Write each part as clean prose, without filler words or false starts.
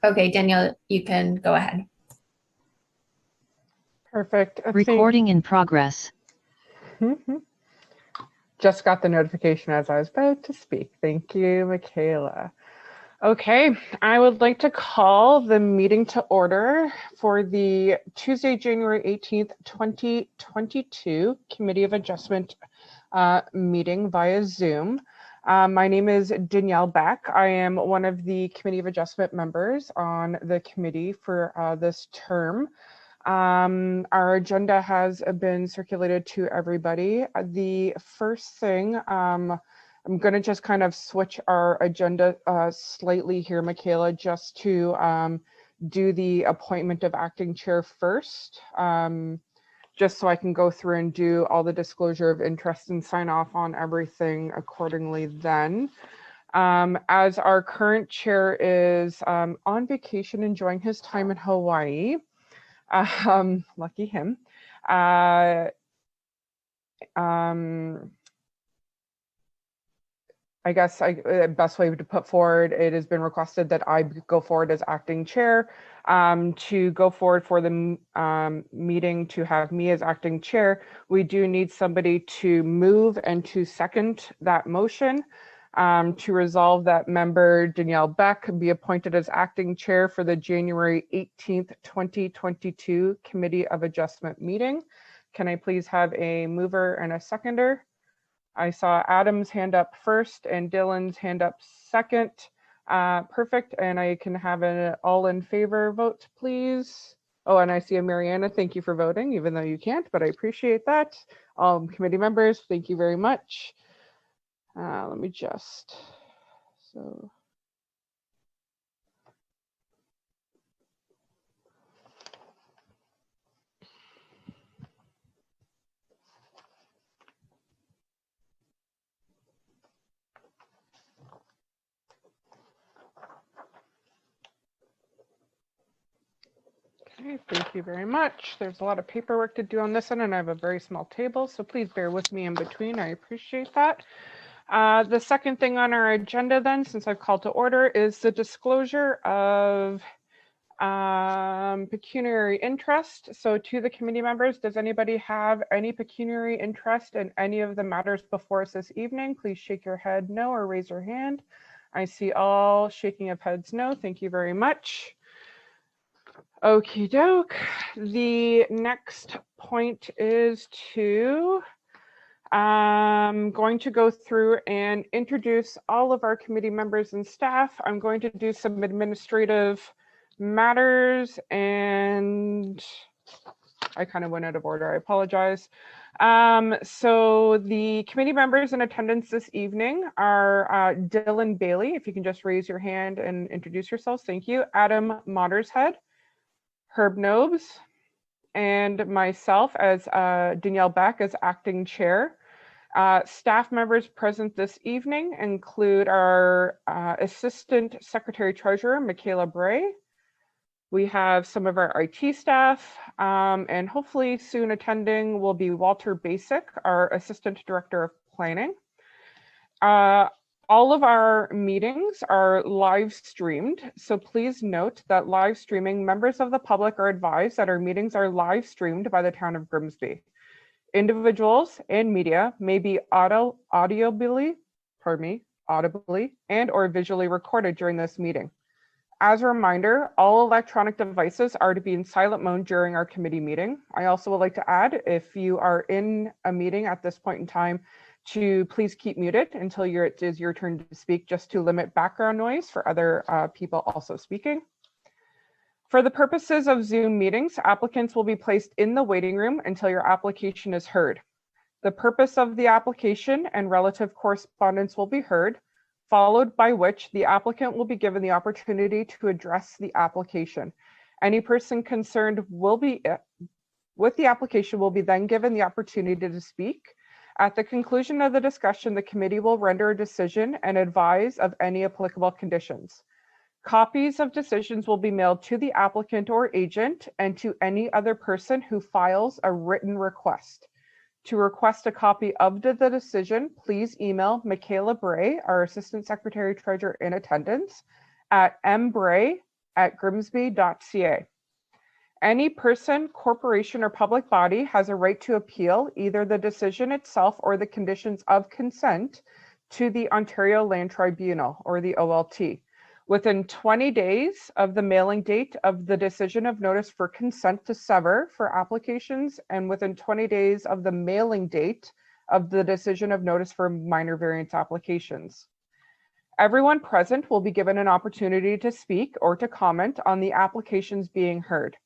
Okay, Danielle, you can go ahead. Perfect. Recording in progress. Just got the notification as I was about to speak. Thank you, Michaela. Okay, I would like to call the meeting to order for the Tuesday, January 18th, 2022 Committee of Adjustment meeting via Zoom. My name is Danielle Beck. I am one of the Committee of Adjustment members on the committee for this term. Our agenda has been circulated to everybody. The first thing, I'm going to just kind of switch our agenda slightly here, Michaela, just to do the appointment of acting chair first, just so I can go through and do all the disclosure of interest and sign off on everything accordingly then. As our current chair is on vacation enjoying his time in Hawaii, lucky him. I guess best way to put forward, it has been requested that I go forward as acting chair. To go forward for the meeting to have me as acting chair, we do need somebody to move and to second that motion. To resolve that member Danielle Beck be appointed as acting chair for the January 18th, 2022 Committee of Adjustment meeting. Can I please have a mover and a seconder? I saw Adam's hand up first and Dylan's hand up second. Perfect, and I can have an all in favor vote, please. Oh, and I see a Mariana, thank you for voting, even though you can't, but I appreciate that. Committee members, thank you very much. Let me just, so. Okay, thank you very much. There's a lot of paperwork to do on this one, and I have a very small table, so please bear with me in between. I appreciate that. The second thing on our agenda then, since I've called to order, is the disclosure of pecuniary interest. So to the committee members, does anybody have any pecuniary interest in any of the matters before us this evening? Please shake your head no or raise your hand. I see all shaking of heads no. Thank you very much. Okie doke. The next point is to I'm going to go through and introduce all of our committee members and staff. I'm going to do some administrative matters, and I kind of went out of order. I apologize. So the committee members in attendance this evening are Dylan Bailey. If you can just raise your hand and introduce yourselves. Thank you. Adam Mottershead, Herb Nobes, and myself as Danielle Beck as acting chair. Staff members present this evening include our Assistant Secretary Treasurer, Michaela Bray. We have some of our IT staff, and hopefully soon attending will be Walter Basic, our Assistant Director of Planning. All of our meetings are live streamed, so please note that live streaming, members of the public are advised that our meetings are live streamed by the town of Grimsby. Individuals and media may be audibly and or visually recorded during this meeting. As a reminder, all electronic devices are to be in silent mode during our committee meeting. I also would like to add, if you are in a meeting at this point in time, to please keep muted until it is your turn to speak, just to limit background noise for other people also speaking. For the purposes of Zoom meetings, applicants will be placed in the waiting room until your application is heard. The purpose of the application and relative correspondence will be heard, followed by which the applicant will be given the opportunity to address the application. Any person concerned with the application will be then given the opportunity to speak. At the conclusion of the discussion, the committee will render a decision and advise of any applicable conditions. Copies of decisions will be mailed to the applicant or agent and to any other person who files a written request. To request a copy of the decision, please email Michaela Bray, our Assistant Secretary Treasurer in attendance, at mbray grimsby.ca. Any person, corporation, or public body has a right to appeal either the decision itself or the conditions of consent to the Ontario Land Tribunal, or the OLT, within 20 days of the mailing date of the decision of notice for consent to sever for applications, and within 20 days of the mailing date of the decision of notice for minor variance applications. Everyone present will be given an opportunity to speak or to comment on the applications being heard.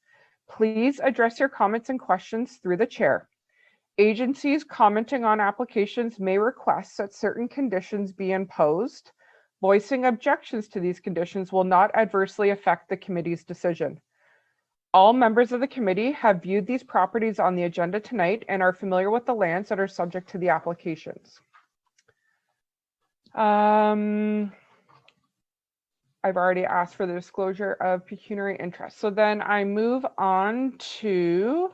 Please address your comments and questions through the chair. Agencies commenting on applications may request that certain conditions be imposed. Voicing objections to these conditions will not adversely affect the committee's decision. All members of the committee have viewed these properties on the agenda tonight and are familiar with the lands that are subject to the applications. I've already asked for the disclosure of pecuniary interest. So then I move on to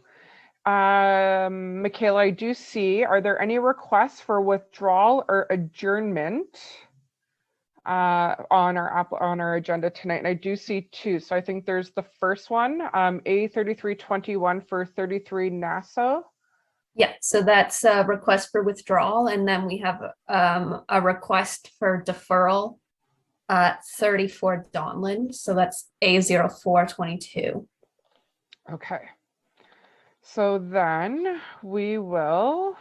Michaela. I do see, are there any requests for withdrawal or adjournment on our agenda tonight? And I do see two. So I think there's the first one, A3321 for 33 Nassau. Yeah, so that's a request for withdrawal, and then we have a request for deferral at 34 Donlan. So that's A0422. Okay. So then we will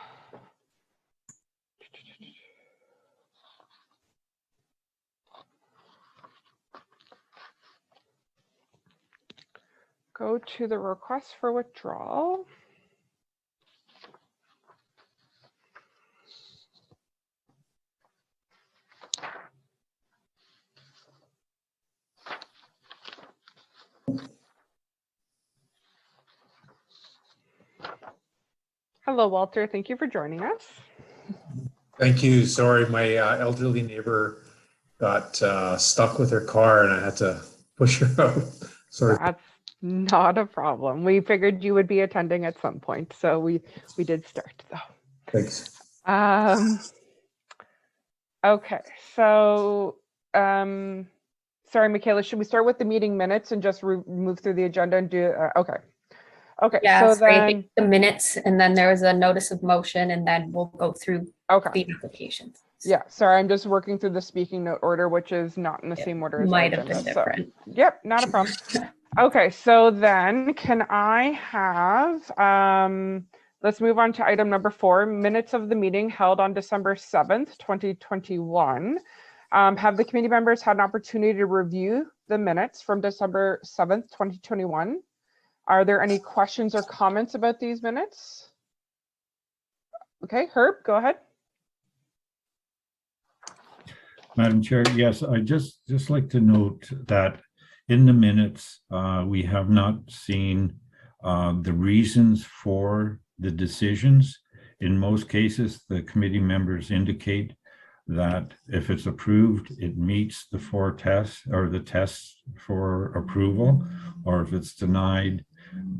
go to the request for withdrawal. Hello, Walter. Thank you for joining us. Thank you. Sorry, my elderly neighbor got stuck with her car and I had to push her out. Sorry. That's not a problem. We figured you would be attending at some point, so we did start though. Thanks. Okay, so sorry, Michaela, should we start with the meeting minutes and just move through the agenda and do okay. Okay, Yeah, so sorry, I then think the minutes, and then there was a notice of motion, and then we'll go through okay. the applications. Yeah, sorry, I'm just working through the speaking note order, which is not in the same order as our Might have been agenda, so different. yep, not a problem. Okay, so then can I have let's move on to item number 4, minutes of the meeting held on December 7th, 2021. Have the committee members had an opportunity to review the minutes from December 7th, 2021? Are there any questions or comments about these minutes? Okay, Herb, go ahead. Madam Chair, yes, I just like to note that in the minutes, we have not seen the reasons for the decisions. In most cases, the committee members indicate that if it's approved, it meets the 4 tests or the tests for approval, or if it's denied,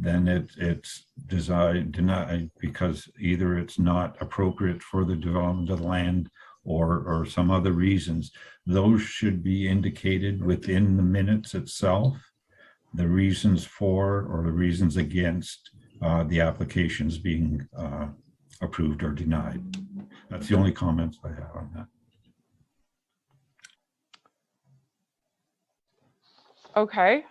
then it's denied because either it's not appropriate for the development of the land or some other reasons. Those should be indicated within the minutes itself, the reasons for or the reasons against the applications being approved or denied. That's the only comments I have on that. Okay,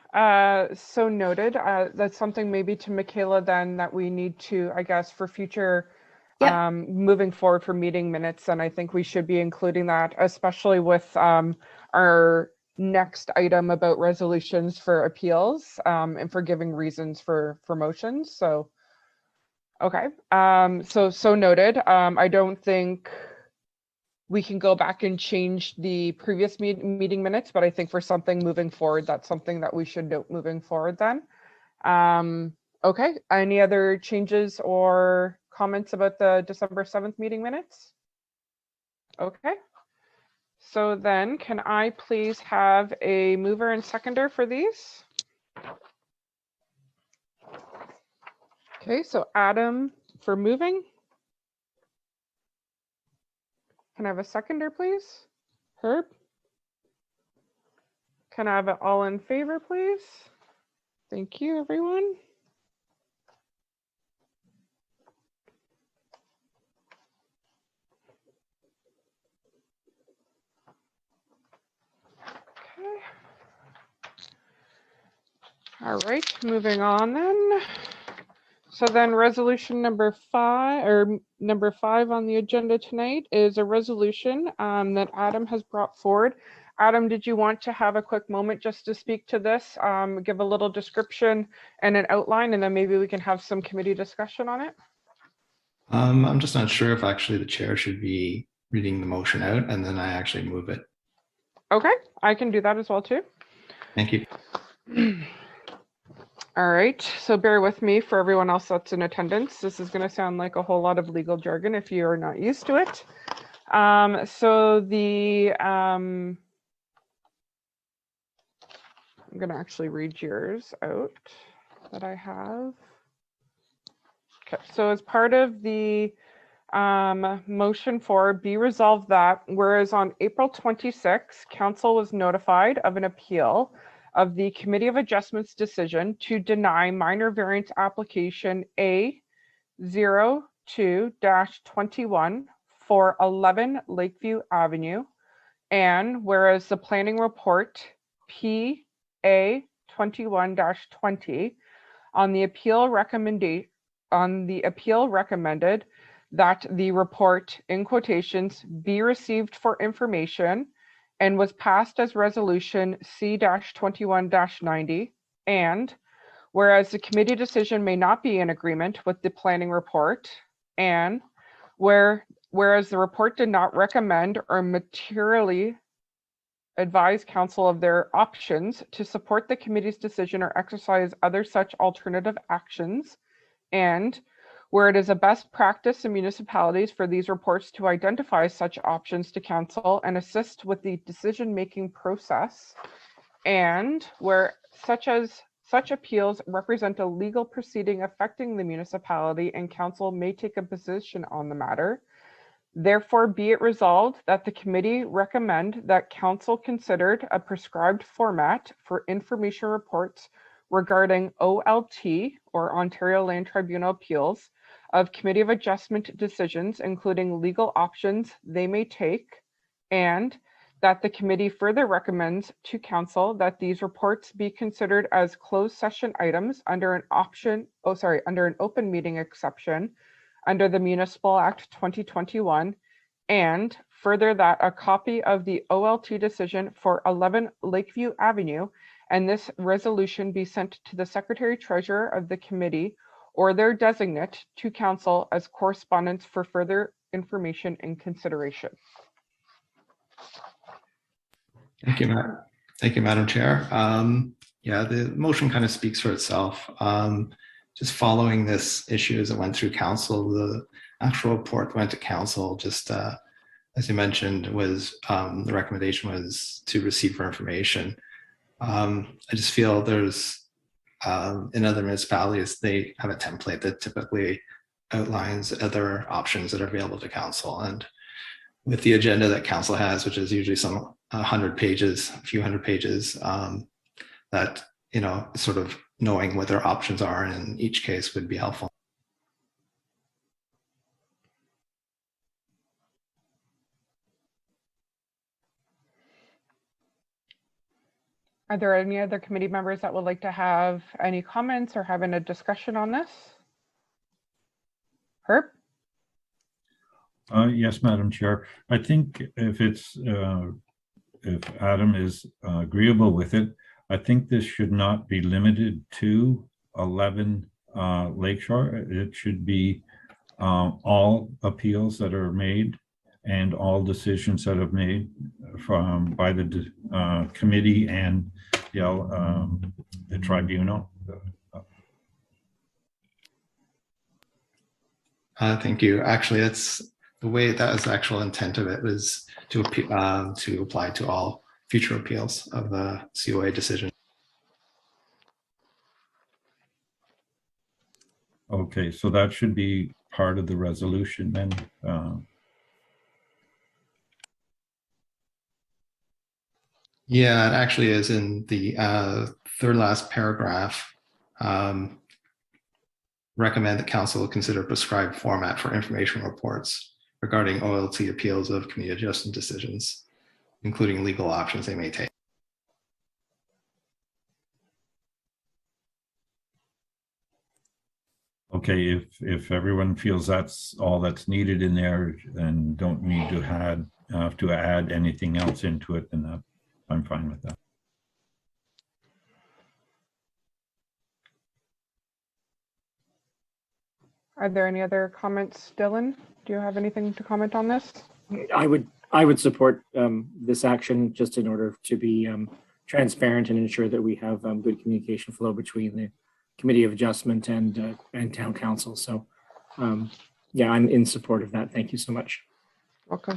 so noted. That's something maybe to Michaela then that we need to, I guess, for future moving forward for meeting minutes. And I think we should be including that, especially with our next item about resolutions for appeals and for giving reasons for motions. So, okay, so noted. I don't think we can go back and change the previous meeting minutes, but I think for something moving forward, that's something that we should note moving forward then. Okay, any other changes or comments about the December 7th meeting minutes? Okay, so then can I please have a mover and seconder for these? Okay, so Adam for moving. Can I have a seconder, please? Herb? Can I have it all in favor, please? Thank you, everyone. Okay. All right, moving on then. So then resolution number 5 on the agenda tonight is a resolution that Adam has brought forward. Adam, did you want to have a quick moment just to speak to this, give a little description and an outline, and then maybe we can have some committee discussion on it? I'm just not sure if actually the chair should be reading the motion out and then I actually move it. Okay, I can do that as well too. Thank you. All right, so bear with me for everyone else that's in attendance. This is going to sound like a whole lot of legal jargon if you are not used to it. So I'm going to actually read yours out that I have. Okay, so as part of the motion for be resolved that whereas on April 26, council was notified of an appeal of the Committee of Adjustments decision to deny minor variance application A02-21 for 11 Lakeview Avenue, and whereas the planning report PA21-20 on the appeal recommended that the report in quotations be received for information and was passed as resolution C-21-90, and whereas the committee decision may not be in agreement with the planning report, and whereas the report did not recommend or materially advise council of their options to support the committee's decision or exercise other such alternative actions, and where it is a best practice in municipalities for these reports to identify such options to council and assist with the decision-making process, and where such appeals represent a legal proceeding affecting the municipality and council may take a position on the matter. Therefore, be it resolved that the committee recommend that council considered a prescribed format for information reports regarding OLT or Ontario Land Tribunal appeals of Committee of Adjustment decisions, including legal options they may take, and that the committee further recommends to council that these reports be considered as closed session items under an open meeting exception under the Municipal Act 2021, and further that a copy of the OLT decision for 11 Lakeview Avenue and this resolution be sent to the Secretary Treasurer of the committee or their designate to council as correspondence for further information and consideration. Thank you, Madam Chair. Yeah, the motion kind of speaks for itself. Just following this issue as it went through council, the actual report went to council, just as you mentioned, was the recommendation was to receive for information. I just feel there's in other municipalities, they have a template that typically outlines other options that are available to council. And with the agenda that council has, which is usually some 100 pages, a few hundred pages, that, you know, sort of knowing what their options are in each case would be helpful. Are there any other committee members that would like to have any comments or having a discussion on this? Herb? Yes, Madam Chair. I think if Adam is agreeable with it, I think this should not be limited to 11 Lakeshore. It should be all appeals that are made and all decisions that are made by the committee and the tribunal. Thank you. Actually, that's the way that was the actual intent of it, was to apply to all future appeals of the COA decision. Okay, so that should be part of the resolution then. Yeah, it actually is in the third last paragraph. Recommend that council consider prescribed format for information reports regarding OLT appeals of community adjustment decisions, including legal options they may take. Okay, if everyone feels that's all that's needed in there and don't need to add anything else into it, then I'm fine with that. Are there any other comments, Dylan? Do you have anything to comment on this? I would support this action just in order to be transparent and ensure that we have good communication flow between the Committee of Adjustment and Town Council. So yeah, I'm in support of that. Thank you so much. Okay.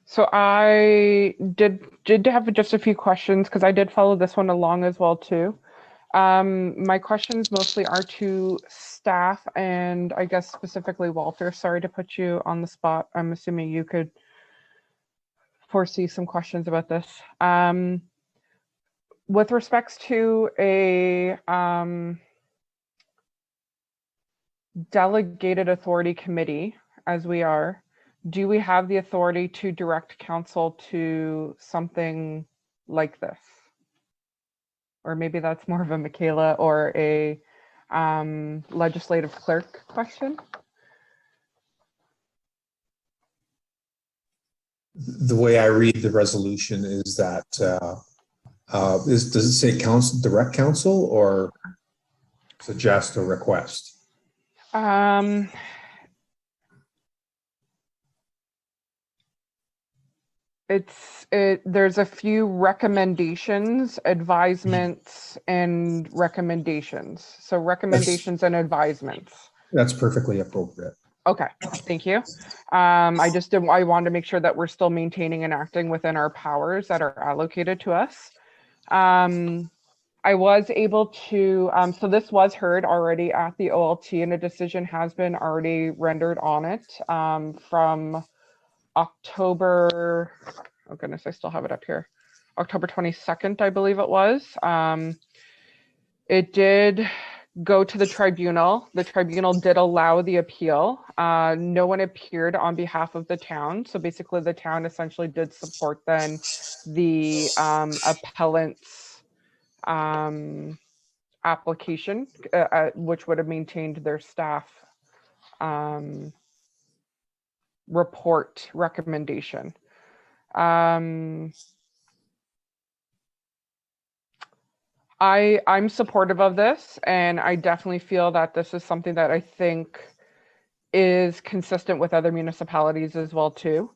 So I did have just a few questions because I did follow this one along as well too. My questions mostly are to staff and I guess specifically Walter. Sorry to put you on the spot. I'm assuming you could foresee some questions about this. With respects to a delegated authority committee, as we are, do we have the authority to direct council to something like this? Or maybe that's more of a Michaela or a legislative clerk question. The way I read the resolution is that, does it say council, direct council, or suggest or request? There's a few recommendations, advisements, and recommendations. So recommendations and advisements. That's perfectly appropriate. Okay, thank you. I wanted to make sure that we're still maintaining and acting within our powers that are allocated to us. I was able to, so this was heard already at the OLT and a decision has been already rendered on it from October, oh goodness, I still have it up here. October 22nd, I believe it was. It did go to the tribunal. The tribunal did allow the appeal. No one appeared on behalf of the town. So basically the town essentially did support then the appellant's application, which would have maintained their staff report recommendation. I'm supportive of this, and I definitely feel that this is something that I think is consistent with other municipalities as well too.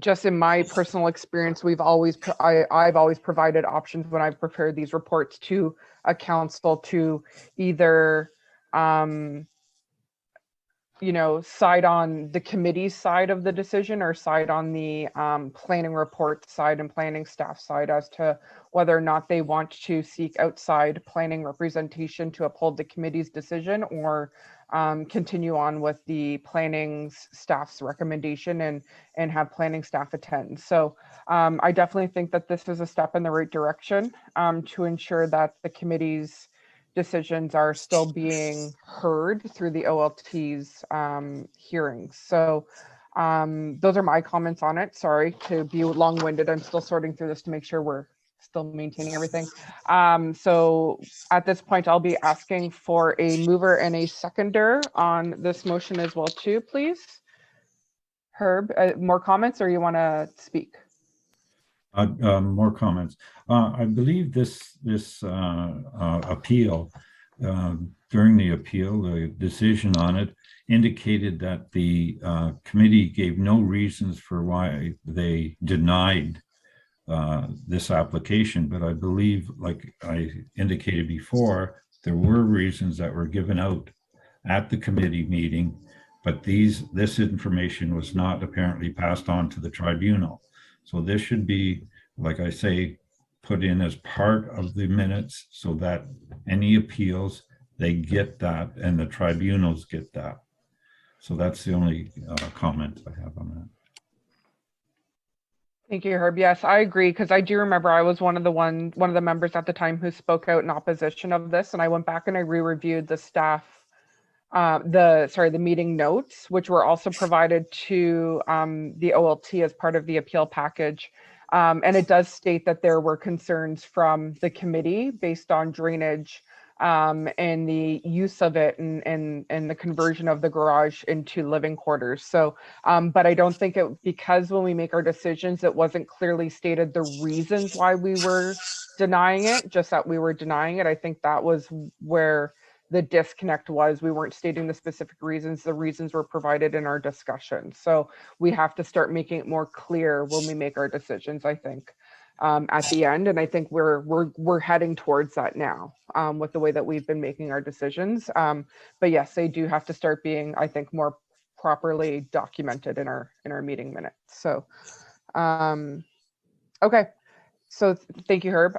Just in my personal experience, I've always provided options when I've prepared these reports to a council to either side on the committee's side of the decision or side on the planning report side and planning staff side as to whether or not they want to seek outside planning representation to uphold the committee's decision or continue on with the planning staff's recommendation and have planning staff attend. So I definitely think that this is a step in the right direction to ensure that the committee's decisions are still being heard through the OLT's hearings. So those are my comments on it. Sorry to be long-winded. I'm still sorting through this to make sure we're still maintaining everything. So at this point, I'll be asking for a mover and a seconder on this motion as well too, please. Herb, more comments or you want to speak? More comments. I believe this appeal, during the appeal, the decision on it indicated that the committee gave no reasons for why they denied this application. But I believe, like I indicated before, there were reasons that were given out at the committee meeting, but this information was not apparently passed on to the tribunal. So this should be, like I say, put in as part of the minutes so that any appeals, they get that and the tribunals get that. So that's the only comment I have on that. Thank you, Herb. Yes, I agree, because I do remember I was one of the members at the time who spoke out in opposition of this, and I went back and I re-reviewed the staff, the meeting notes, which were also provided to the OLT as part of the appeal package. And it does state that there were concerns from the committee based on drainage and the use of it and the conversion of the garage into living quarters. So, but I don't think because when we make our decisions, it wasn't clearly stated the reasons why we were denying it, just that we were denying it. I think that was where the disconnect was. We weren't stating the specific reasons. The reasons were provided in our discussion. So we have to start making it more clear when we make our decisions, I think. At the end, and I think we're heading towards that now with the way that we've been making our decisions. But yes, they do have to start being, I think, more properly documented in our meeting minutes. So, okay. So thank you, Herb.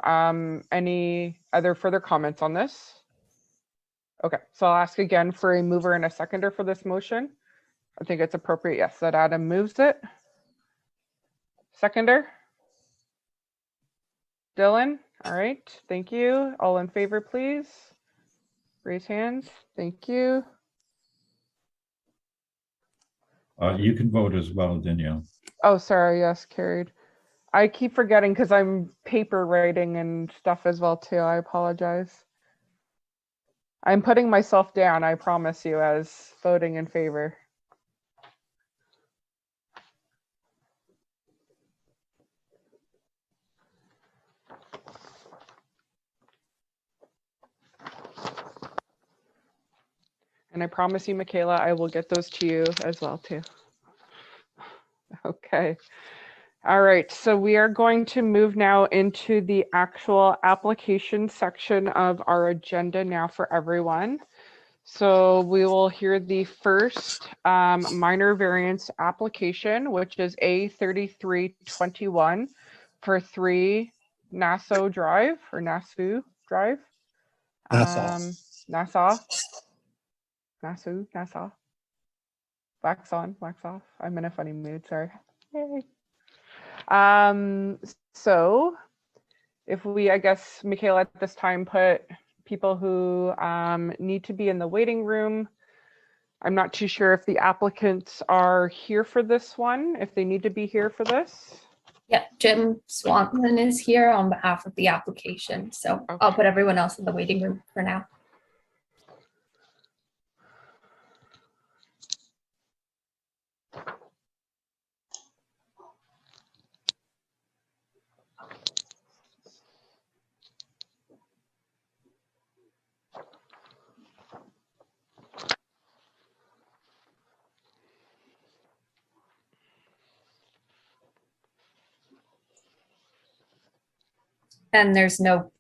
Any other further comments on this? Okay, so I'll ask again for a mover and a seconder for this motion. I think it's appropriate, yes, that Adam moves it. Seconder? Dylan, all right, thank you. All in favor, please. Raise hands, thank you. You can vote as well, Danielle. Oh, sorry, yes, carried. I keep forgetting because I'm paper writing and stuff as well too, I apologize. I'm putting myself down, I promise you, as voting in favor. And I promise you, Michaela, I will get those to you as well too. Okay. All right, so we are going to move now into the actual application section of our agenda now for everyone. So we will hear the first minor variance application, which is A3321 for 3 Nassau Drive or Nassau Drive. Nassau. Wax on, wax off. I'm in a funny mood, sorry. Yay. So if we, I guess, Michaela, at this time, put people who need to be in the waiting room. I'm not too sure if the applicants are here for this one, if they need to be here for this. Yeah, Jim Swanson is here on behalf of the application. So Okay. I'll put everyone else in the waiting room for now. And there's no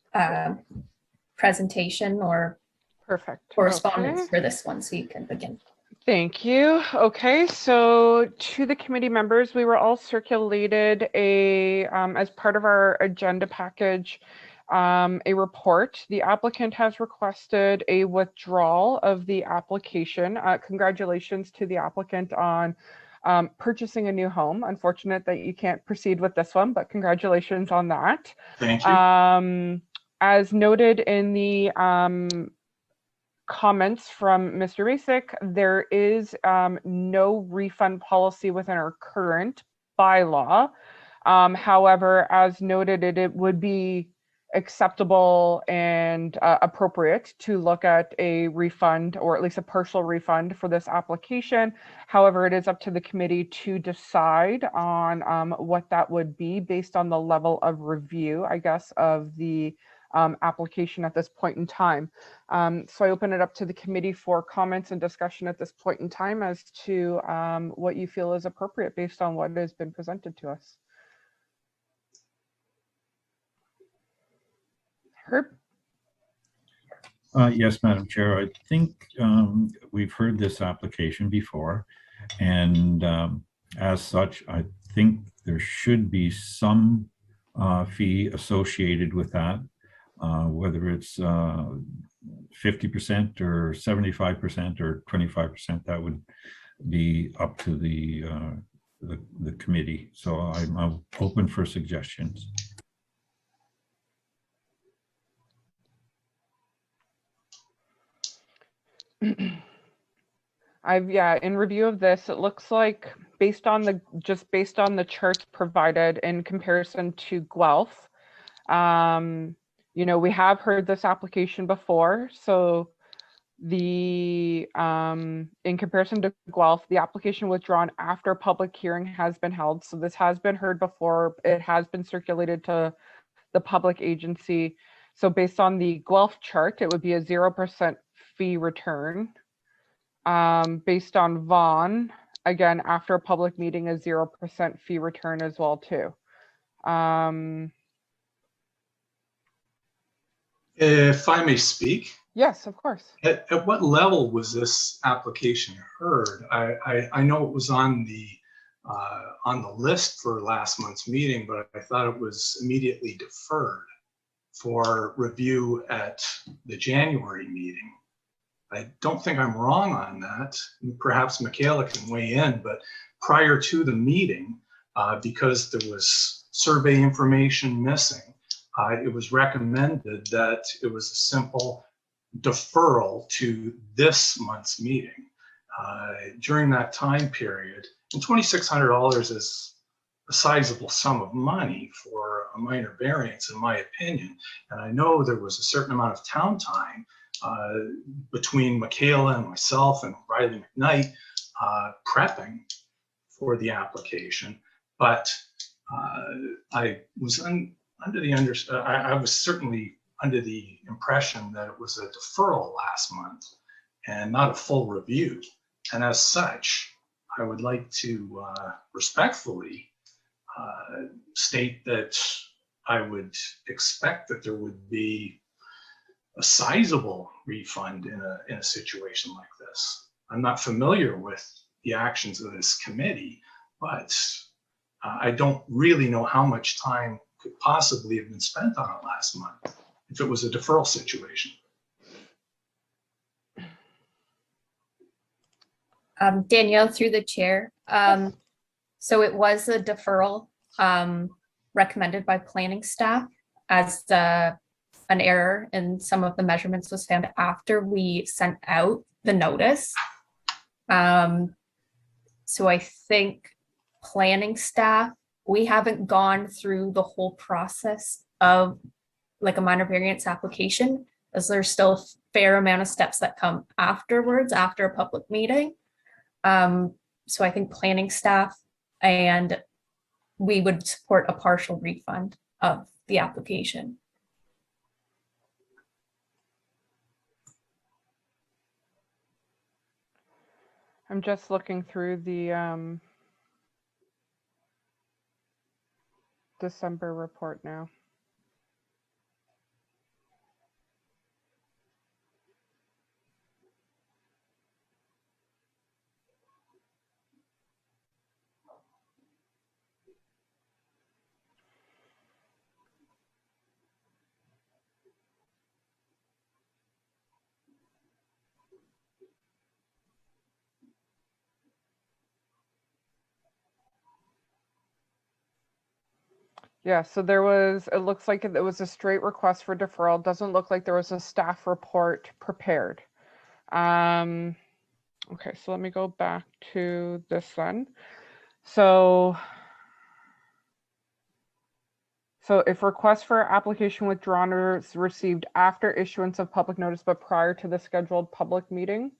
presentation or Perfect. correspondence Okay. for this one, so you can begin. Thank you. Okay, so to the committee members, we were all circulated as part of our agenda package, a report. The applicant has requested a withdrawal of the application. Congratulations to the applicant on purchasing a new home. Unfortunate that you can't proceed with this one, but congratulations on that. Thank you. As noted in the comments from Mr. Basic, there is no refund policy within our current bylaw. However, as noted, it would be acceptable and appropriate to look at a refund or at least a partial refund for this application. However, it is up to the committee to decide on what that would be based on the level of review, I guess, of the application at this point in time. So I open it up to the committee for comments and discussion at this point in time as to what you feel is appropriate based on what has been presented to us. Herb? Yes, Madam Chair, I think we've heard this application before, and as such, I think there should be some fee associated with that, whether it's 50% or 75% or 25%, that would be up to the the committee. So I'm open for suggestions. In review of this, it looks like based on the charts provided in comparison to Guelph, we have heard this application before. So in comparison to Guelph, the application withdrawn after a public hearing has been held. So this has been heard before. It has been circulated to the public agency. So based on the Guelph chart, it would be a 0% fee return. Based on Vaughan, again, after a public meeting, a 0% fee return as well too. If I may speak. Yes, of course. At what level was this application heard? I know it was on the list for last month's meeting, but I thought it was immediately deferred for review at the January meeting. I don't think I'm wrong on that. Perhaps Michaela can weigh in, but prior to the meeting, because there was survey information missing, it was recommended that it was a simple deferral to this month's meeting. During that time period, and $2,600 is a sizable sum of money for a minor variance, in my opinion. And I know there was a certain amount of town time between Michaela and myself and Riley McKnight prepping for the application, but I was I was certainly under the impression that it was a deferral last month and not a full review. And as such, I would like to respectfully state that I would expect that there would be a sizable refund in a situation like this. I'm not familiar with the actions of this committee, but I don't really know how much time could possibly have been spent on it last month if it was a deferral situation. Danielle, through the chair. So it was a deferral recommended by planning staff as an error in some of the measurements was found after we sent out the notice. So I think planning staff, we haven't gone through the whole process of like a minor variance application, as there's still a fair amount of steps that come afterwards, after a public meeting. So I think planning staff, and we would support a partial refund of the application. I'm just looking through the December report now. Yeah, so it looks like it was a straight request for deferral. Doesn't look like there was a staff report prepared. Okay, so let me go back to this one. So if request for application withdrawn is received after issuance of public notice, but prior to the scheduled public meeting.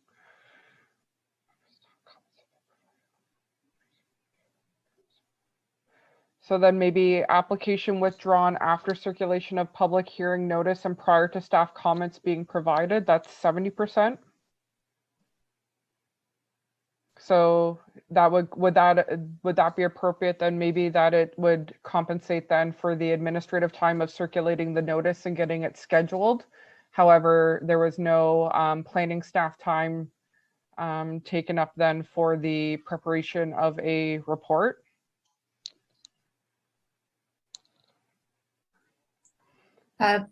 So then maybe application withdrawn after circulation of public hearing notice and prior to staff comments being provided, that's 70%. So that would that be appropriate? Then maybe that it would compensate then for the administrative time of circulating the notice and getting it scheduled. However, there was no planning staff time taken up then for the preparation of a report.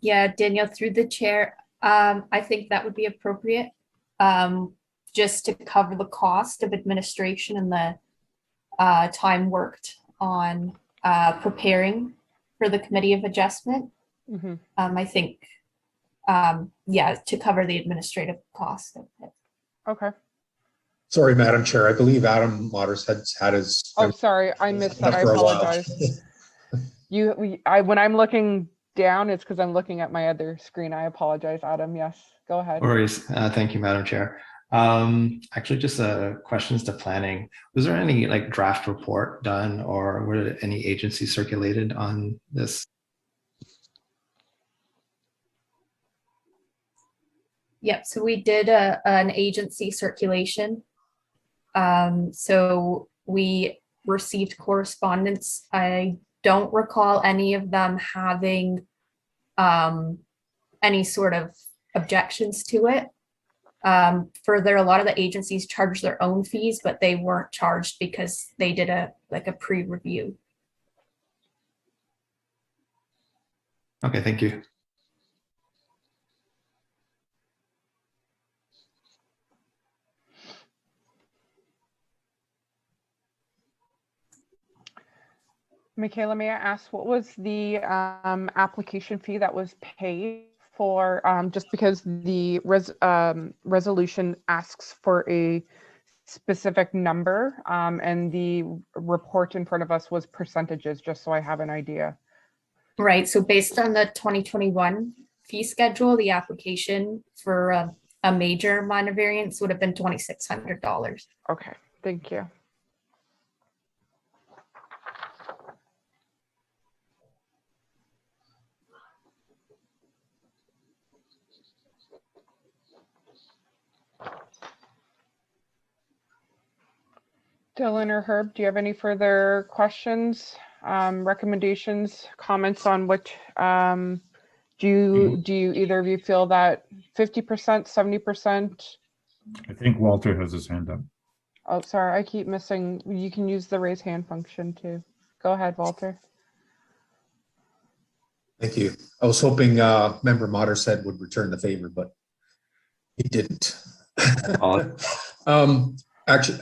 Yeah, Danielle, through the chair, I think that would be appropriate, just to cover the cost of administration and time worked on preparing for the Committee of Adjustment. Mhm. I think, yeah, to cover the administrative cost of it. Okay. Sorry, Madam Chair. I believe Adam Waters had his. Oh, sorry, I missed that. I For a while. apologize. When I'm looking down, it's because I'm looking at my other screen. I apologize, Adam. Yes, go ahead. No worries. Thank you, Madam Chair. Actually, just questions to planning. Was there any like draft report done, or were there any agencies circulated on this? Yep, so we did an agency circulation. So we received correspondence. I don't recall any of them having any sort of objections to it. Further, a lot of the agencies charge their own fees, but they weren't charged because they did a pre-review. Okay, thank you. Michaela, may I ask, what was the application fee that was paid for, just because the resolution asks for a specific number, and the report in front of us was percentages, just so I have an idea. Right, so based on the 2021 fee schedule, the application for a major minor variance would have been $2,600. Okay, thank you. Dylan or Herb, do you have any further questions, recommendations, comments on what, do you either of you feel that 50%, 70%? I think Walter has his hand up. Oh, sorry, I keep missing. You can use the raise hand function too. Go ahead, Walter. Thank you. I was hoping Member Mottershead would return the favor, but he didn't. Actually,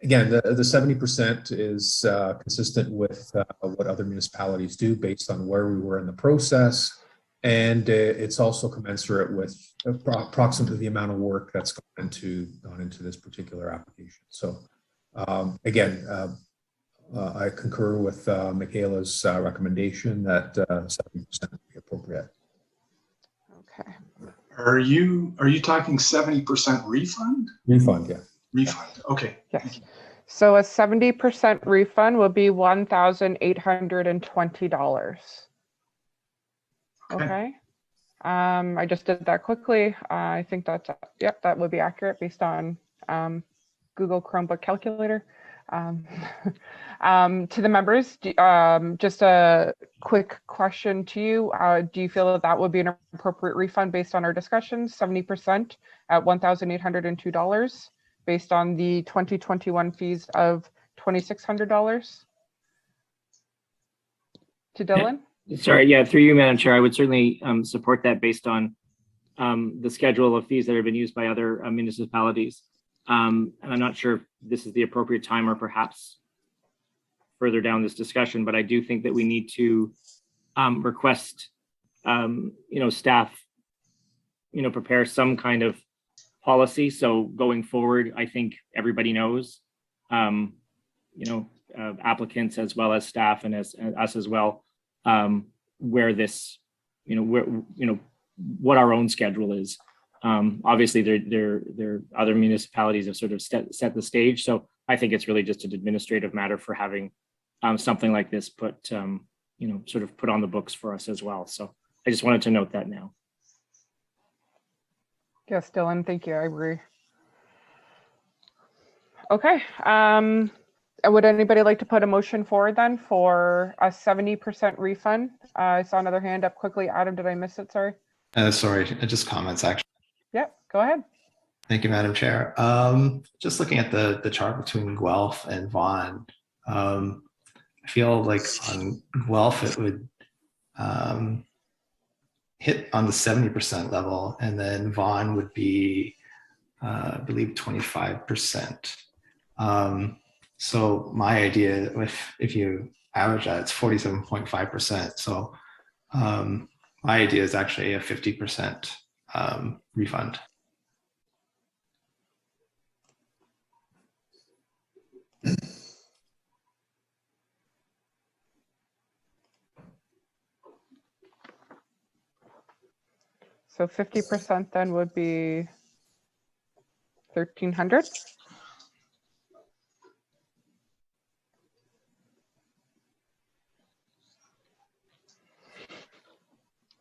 again, the 70% is consistent with what other municipalities do based on where we were in the process. And it's also commensurate with approximately the amount of work that's gone into this particular application. So again, I concur with Michaela's recommendation that 70% would be appropriate. Okay. Are you talking 70% refund? Refund, yeah. Refund, okay. Yes. So a 70% refund will be $1,820. Okay. I just did that quickly. I think that's, yep, that would be accurate based on Google Chromebook calculator. To the members, just a quick question to you. Do you feel that that would be an appropriate refund based on our discussions, 70% at $1,802 based on the 2021 fees of $2,600? To Dylan? Sorry, yeah, through you, Madam Chair, I would certainly support that based on the schedule of fees that have been used by other municipalities. And I'm not sure if this is the appropriate time or perhaps further down this discussion, but I do think that we need to request, staff, prepare some kind of policy. So going forward, I think everybody knows, applicants as well as staff and as us as well, where this, what our own schedule is. Obviously, there other municipalities have sort of set the stage. So I think it's really just an administrative matter for having something like this put, sort of put on the books for us as well. So I just wanted to note that now. Yes, Dylan, thank you. I agree. Okay. Would anybody like to put a motion forward then for a 70% refund? I saw another hand up quickly. Adam, did I miss it? Sorry. Sorry, just comments actually. Yep, go ahead. Thank you, Madam Chair. Just looking at the chart between Guelph and Vaughan, I feel like on Guelph it would hit on the 70% level, and then Vaughan would be, I believe, 25%. So my idea, if you average that, it's 47.5%. So my idea is actually a 50% refund. So 50% then would be 1,300.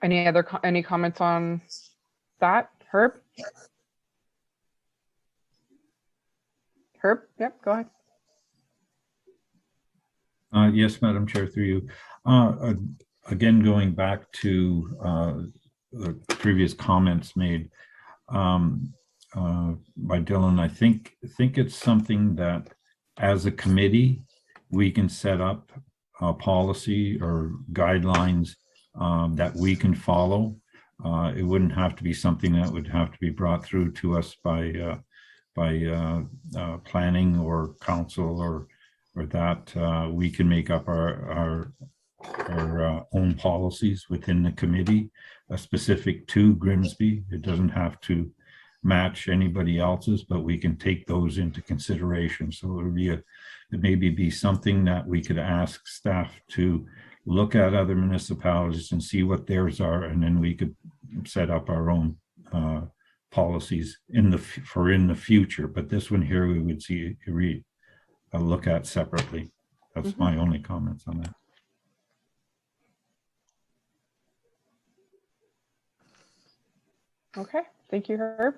Any comments on that, Herb? Herb, yep, go ahead. Yes, Madam Chair, through you. Again, going back to the previous comments made by Dylan, I think it's something that as a committee, we can set up a policy or guidelines that we can follow. It wouldn't have to be something that would have to be brought through to us by planning or council or that we can make up our own policies within the committee, specific to Grimsby. It doesn't have to match anybody else's, but we can take those into consideration. So it would be it maybe be something that we could ask staff to look at other municipalities and see what theirs are, and then we could set up our own policies in the future. But this one here, we would see look at separately. That's my only comments on that. Okay, thank you, Herb.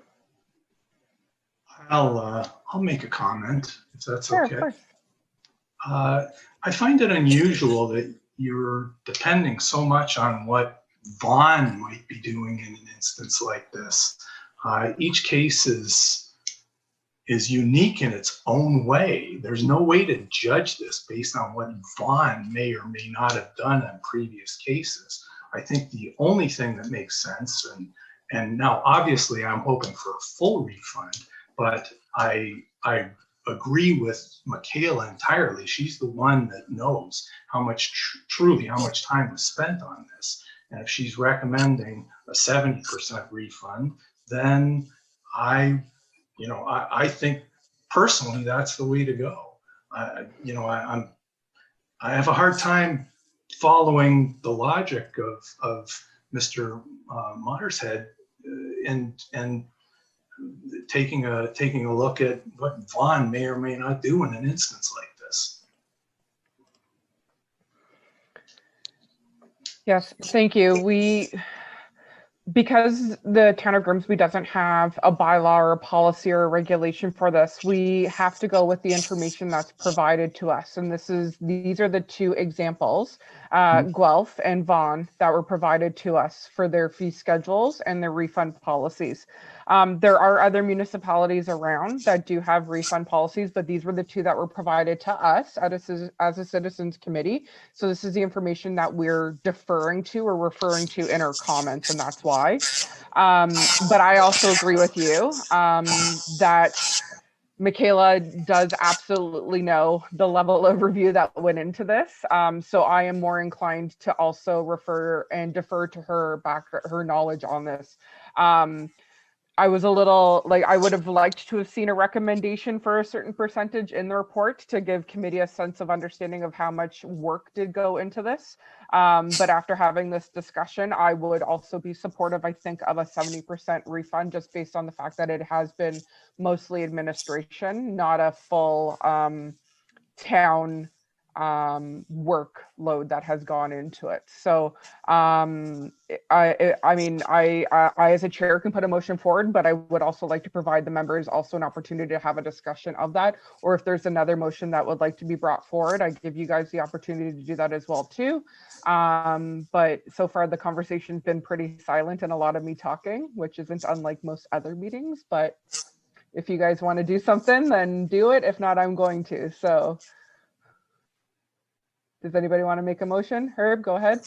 I'll make a comment if that's Sure, okay. of course. I find it unusual that you're depending so much on what Vaughn might be doing in an instance like this. Each case is unique in its own way. There's no way to judge this based on what Vaughn may or may not have done in previous cases. I think the only thing that makes sense, and now obviously I'm hoping for a full refund, but I agree with Michaela entirely. She's the one that knows how much truly how much time was spent on this. And if she's recommending a 70% refund, then I think personally that's the way to go. I have a hard time following the logic of Mr. Mothershead and taking a look at what Vaughn may or may not do in an instance like this. Yes, thank you. Because the town of Grimsby doesn't have a bylaw or a policy or a regulation for this, we have to go with the information that's provided to us. And these are the two examples, Guelph and Vaughan, that were provided to us for their fee schedules and their refund policies. There are other municipalities around that do have refund policies, but these were the two that were provided to us as a citizens committee. So this is the information that we're deferring to or referring to in our comments, and that's why. But I also agree with you that Michaela does absolutely know the level of review that went into this. So I am more inclined to also refer and defer to her knowledge on this. I was a little I would have liked to have seen a recommendation for a certain percentage in the report to give committee a sense of understanding of how much work did go into this. But after having this discussion, I would also be supportive, I think, of a 70% refund, just based on the fact that it has been mostly administration, not a full town workload that has gone into it. So I as a chair can put a motion forward, but I would also like to provide the members also an opportunity to have a discussion of that. Or if there's another motion that would like to be brought forward, I give you guys the opportunity to do that as well too. But so far the conversation's been pretty silent and a lot of me talking, which isn't unlike most other meetings. But if you guys want to do something, then do it. If not, I'm going to. So does anybody want to make a motion? Herb, go ahead.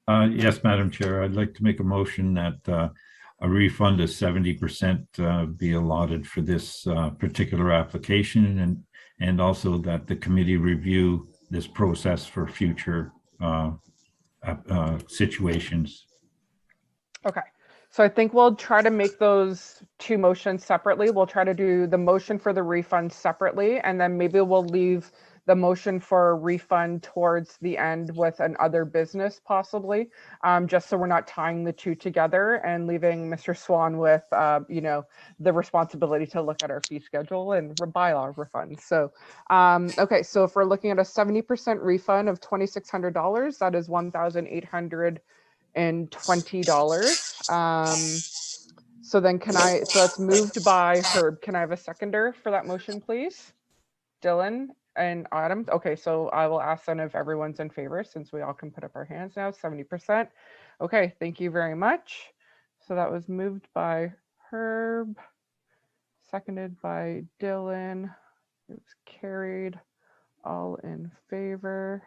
Yes, Madam Chair, I'd like to make a motion that a refund of 70% be allotted for this particular application, and also that the committee review this process for future situations. Okay, so I think we'll try to make those two motions separately. We'll try to do the motion for the refund separately, and then maybe we'll leave the motion for a refund towards the end with an other business possibly, just so we're not tying the two together and leaving Mr. Swan with, you know, the responsibility to look at our fee schedule and bylaw refunds. So, okay, so if we're looking at a 70% refund of $2,600, that is $1,820. So then so that's moved by Herb. Can I have a seconder for that motion, please? Dylan and Adam. Okay, so I will ask then if everyone's in favor, since we all can put up our hands now, 70%. Okay, thank you very much. So that was moved by Herb, seconded by Dylan. It was carried, all in favor.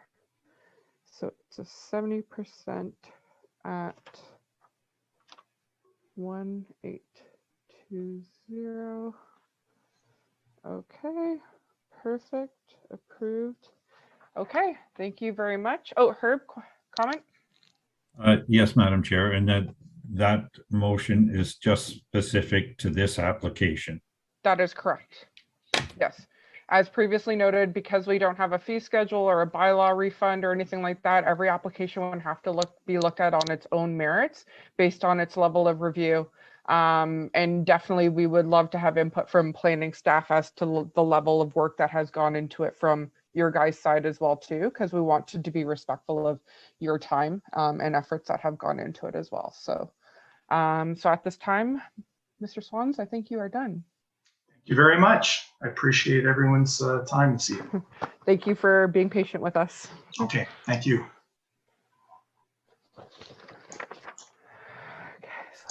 So it's a 70% at 1820. Okay. Perfect. Approved. Okay, thank you very much. Oh, Herb, comment? Yes, Madam Chair, and that motion is just specific to this application. That is correct. Yes. As previously noted, because we don't have a fee schedule or a bylaw refund or anything like that, every application would have to be looked at on its own merits based on its level of review. And definitely we would love to have input from planning staff as to the level of work that has gone into it from your guys' side as well too, because we want to be respectful of your time and efforts that have gone into it as well. So, so at this time, Mr. Swans, I think you are done. Thank you very much. I appreciate everyone's time this evening. Thank you for being patient with us. Okay, thank you.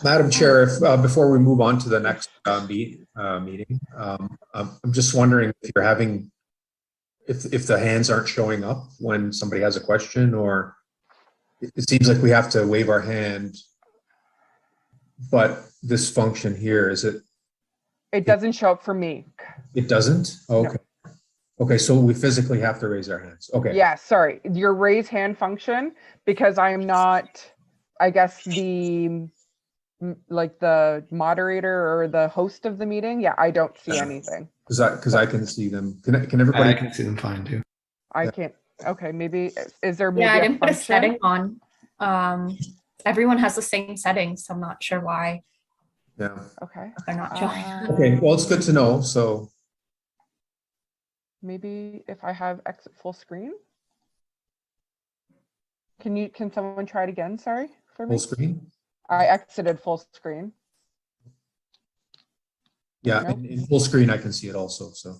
Madam Chair, if before we move on to the next meeting, I'm just wondering if you're having, if the hands aren't showing up when somebody has a question, or it seems like we have to wave our hand, but this function here, is it? It doesn't show up for me. It doesn't? Okay. No. Okay, so we physically have to raise our hands. Okay. Yeah, sorry. Your raise hand function, because I am not, I guess, the moderator or the host of the meeting. Yeah, I don't see anything. Because I can see them. Can everybody? I can see them fine too. I can't. Okay, maybe is there? Maybe I didn't put a function? setting on. Everyone has the same settings, so I'm not sure why. Yeah. Okay. They're not showing. Okay. Well, it's good to know. So maybe if I have exit full screen. Can someone try it again? Sorry for me. Full screen. I exited full screen. Yeah, nope. in full screen I can see it also. So.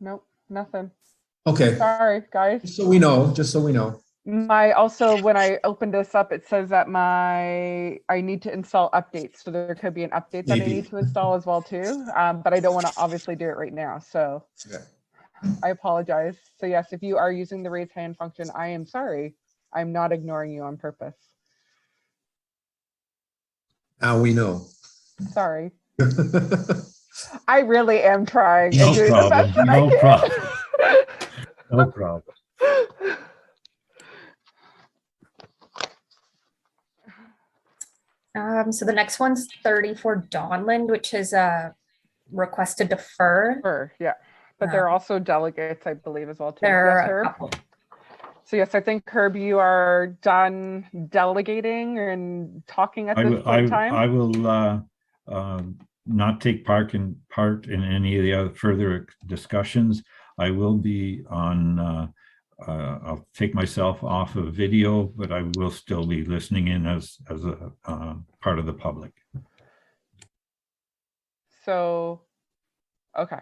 Nope, nothing. Okay. Sorry, guys. Just so we know. Just so we know. Also, when I opened this up, it says that I need to install updates. So there could be an update that I need to install as well too. But I don't want to obviously do it right now. So okay. I apologize. So yes, if you are using the raise hand function, I am sorry. I'm not ignoring you on purpose. Now we know. Sorry. I really am trying. No problem. No problem. No problem. So the next one's 34 Donland, which is a request to defer. Yeah, but they're also delegates, I believe, as well too. There yes, are a Herb? couple. So yes, I think Herb, you are done delegating and talking at this point in time. I will not take part in any of the other further discussions. I will be on. I'll take myself off of video, but I will still be listening in as a part of the public. So, okay.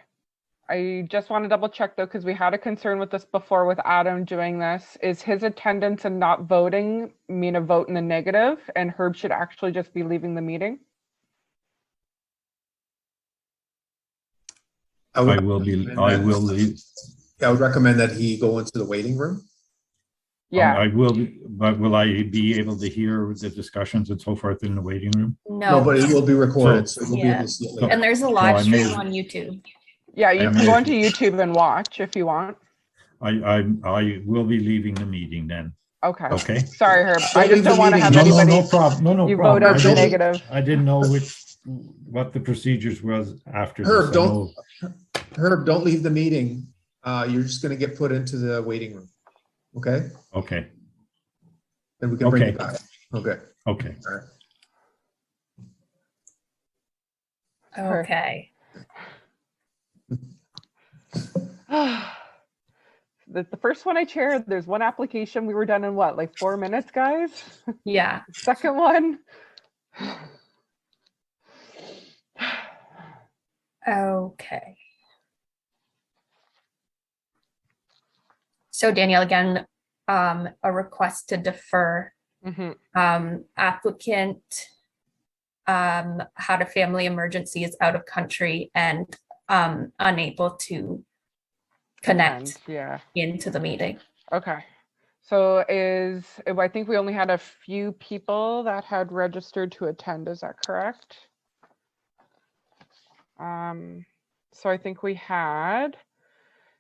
I just want to double check though, because we had a concern with this before with Adam doing this. Is his attendance and not voting mean a vote in the negative, and Herb should actually just be leaving the meeting? I will leave. I would recommend that he go into the waiting room. Yeah, I will, but will I be able to hear the discussions and so forth in the waiting room? No, but it will be recorded, so it will be able to see it later. And there's a live stream on YouTube. Yeah, you I can go onto YouTube and watch if you want. I will be leaving the meeting then. Okay. Okay. Sorry, Herb. I Don't just leave the don't want to meeting. have anybody. No problem. No You problem. vote out the Don't- negative. I didn't know what the procedures was after Herb, this. I know- Herb, don't leave the meeting. You're just gonna get put into the waiting room. Okay? Okay. Then we can bring you Okay. back. Okay. Okay. All right. Okay. The first one I chaired, there's one application. We were done in what, like 4 minutes, guys? Yeah. Second one. Okay. So Danielle, again, a request to defer. Mhm. Applicant had a family emergency, is out of country and unable to connect Yeah. into the meeting. Okay. So I think we only had a few people that had registered to attend. Is that correct? So I think we had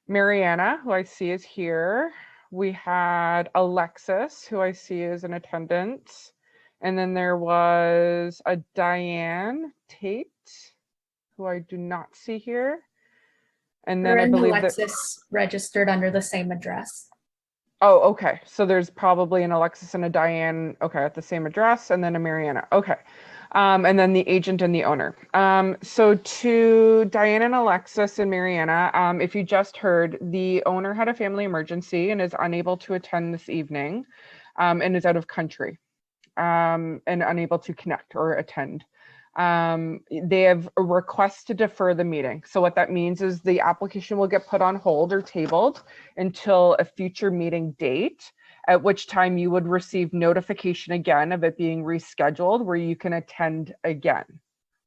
Mariana, who I see is here. We had Alexis, who I see is in attendance. And then there was a Diane Tate, who I do not see here. And then I And believe that, Alexis registered under the same address. oh, okay. So there's probably an Alexis and a Diane, okay, at the same address, and then a Mariana. Okay. And then the agent and the owner. So to Diane and Alexis and Mariana, if you just heard, the owner had a family emergency and is unable to attend this evening, and is out of country, and unable to connect or attend. They have a request to defer the meeting. So what that means is the application will get put on hold or tabled until a future meeting date, at which time you would receive notification again of it being rescheduled where you can attend again.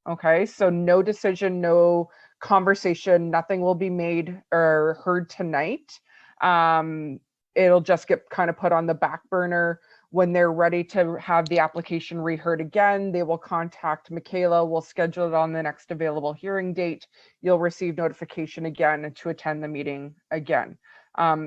Okay, so no decision, no conversation, nothing will be made or heard tonight. It'll just get kind of put on the back burner. When they're ready to have the application reheard again, they will contact Michaela. We'll schedule it on the next available hearing date. You'll receive notification again to attend the meeting again.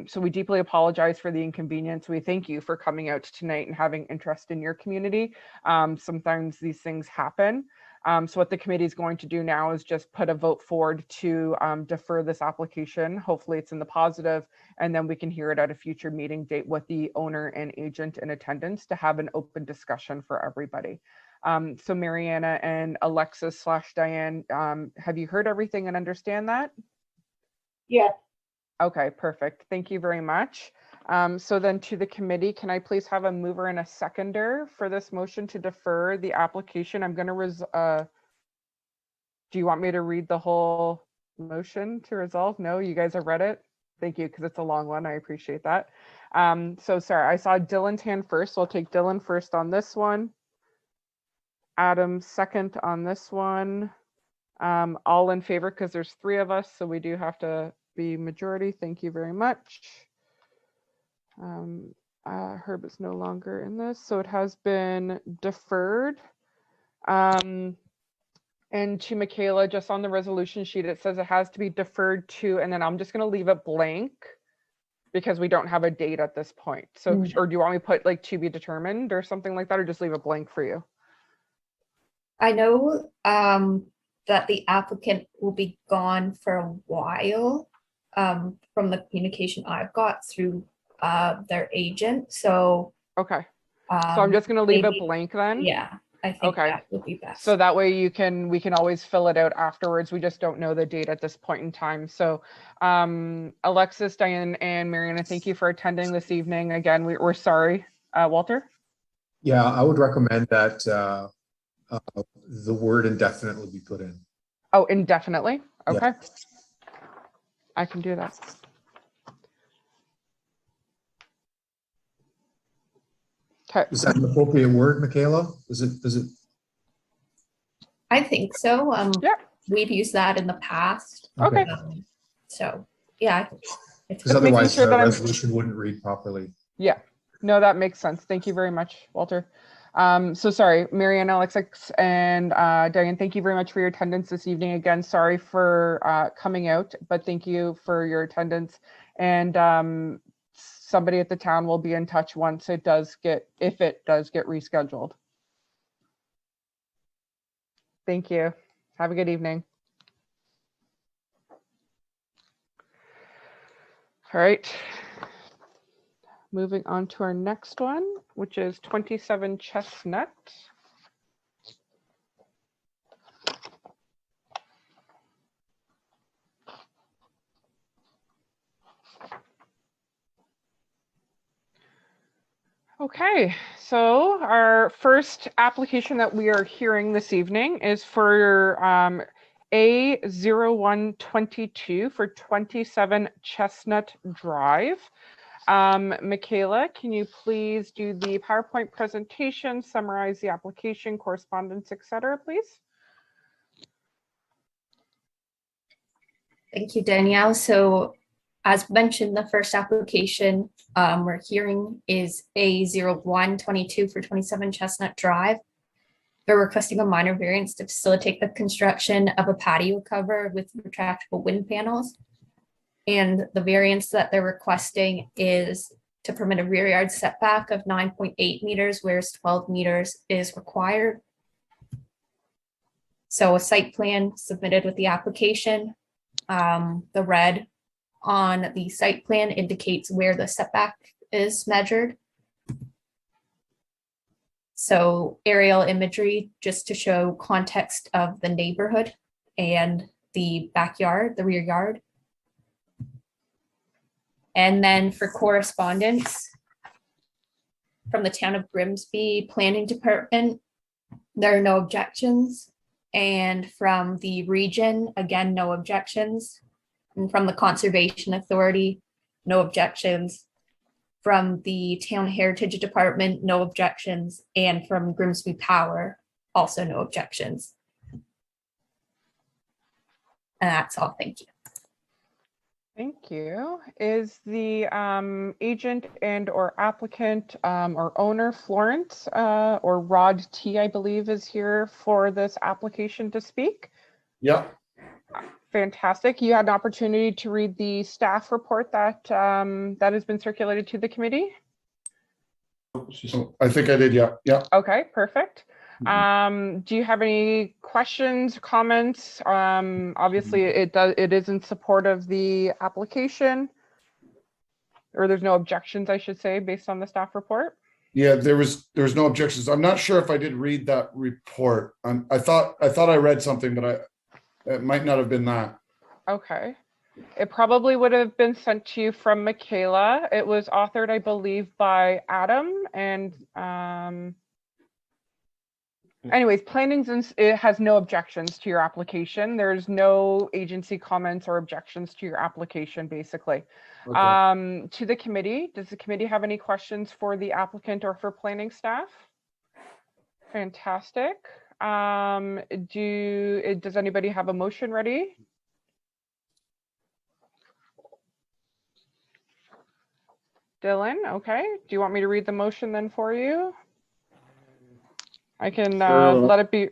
So we deeply apologize for the inconvenience. We thank you for coming out tonight and having interest in your community. Sometimes these things happen. So what the committee is going to do now is just put a vote forward to defer this application. Hopefully it's in the positive, and then we can hear it at a future meeting date with the owner and agent in attendance to have an open discussion for everybody. So Mariana and Alexis / Diane, have you heard everything and understand that? Yeah. Okay, perfect. Thank you very much. So then to the committee, can I please have a mover and a seconder for this motion to defer the application? I'm going to do you want me to read the whole motion to resolve? No, you guys have read it? Thank you, because it's a long one. I appreciate that. So sorry, I saw Dylan's hand first, so I'll take Dylan first on this one. Adam second on this one. All in favor, because there's 3 of us, so we do have to be majority. Thank you very much. Herb is no longer in this, so it has been deferred. And to Michaela, just on the resolution sheet, it says it has to be deferred to, and then I'm just going to leave it blank because we don't have a date at this point. So, or do you want me to put like to be determined or something like that, or just leave it blank for you? I know that the applicant will be gone for a while from the communication I've got through their agent. So okay. So I'm just going to leave it blank then. Yeah, I think okay. That would be best. So that way we can always fill it out afterwards. We just don't know the date at this point in time. So Alexis, Diane, and Mariana, thank you for attending this evening. Again, we're sorry. Walter? Yeah, I would recommend that the word indefinitely be put in. Oh, indefinitely? Okay. Yeah. I can do that. Okay. Is that an appropriate word, Michaela? Is it? I think so. Yeah. We've used that in the past. Okay. So yeah. Because otherwise sure the that resolution wouldn't read properly. Yeah. No, that makes sense. Thank you very much, Walter. So sorry, Marianne, Alexis, and Diane, thank you very much for your attendance this evening. Again, sorry for coming out, but thank you for your attendance. And somebody at the town will be in touch once it does get, if it does get rescheduled. Thank you. Have a good evening. All right. Moving on to our next one, which is 27 Chestnut. Okay, so our first application that we are hearing this evening is for A0122 for 27 Chestnut Drive. Michaela, can you please do the PowerPoint presentation, summarize the application, correspondence, etc., please? Thank you, Danielle. So as mentioned, the first application we're hearing is A0122 for 27 Chestnut Drive. They're requesting a minor variance to facilitate the construction of a patio cover with retractable wind panels. And the variance that they're requesting is to permit a rear yard setback of 9.8 meters, whereas 12 meters is required. So a site plan submitted with the application. The red on the site plan indicates where the setback is measured. So aerial imagery just to show context of the neighborhood and the backyard, the rear yard. And then for correspondence from the town of Grimsby Planning Department, there are no objections. And from the region, again, no objections. And from the Conservation Authority, no objections. From the Town Heritage Department, no objections. And from Grimsby Power, also no objections. And that's all. Thank you. Thank you. Is the agent and or applicant or owner Florence or Rod T, I believe, is here for this application to speak? Yeah. Fantastic. You had an opportunity to read the staff report that that has been circulated to the committee? So I think I did. Yeah. Yeah. Okay, perfect. Do you have any questions, comments? Obviously it is in support of the application, or there's no objections, I should say, based on the staff report. Yeah, there was no objections. I'm not sure if I did read that report. I thought I read something, but it might not have been that. Okay. It probably would have been sent to you from Michaela. It was authored, I believe, by Adam and anyways, it has no objections to your application. There's no agency comments or objections to your application, basically. Okay. To the committee, does the committee have any questions for the applicant or for planning staff? Fantastic. Does anybody have a motion ready? Dylan, okay. Do you want me to read the motion then for you? I can let it be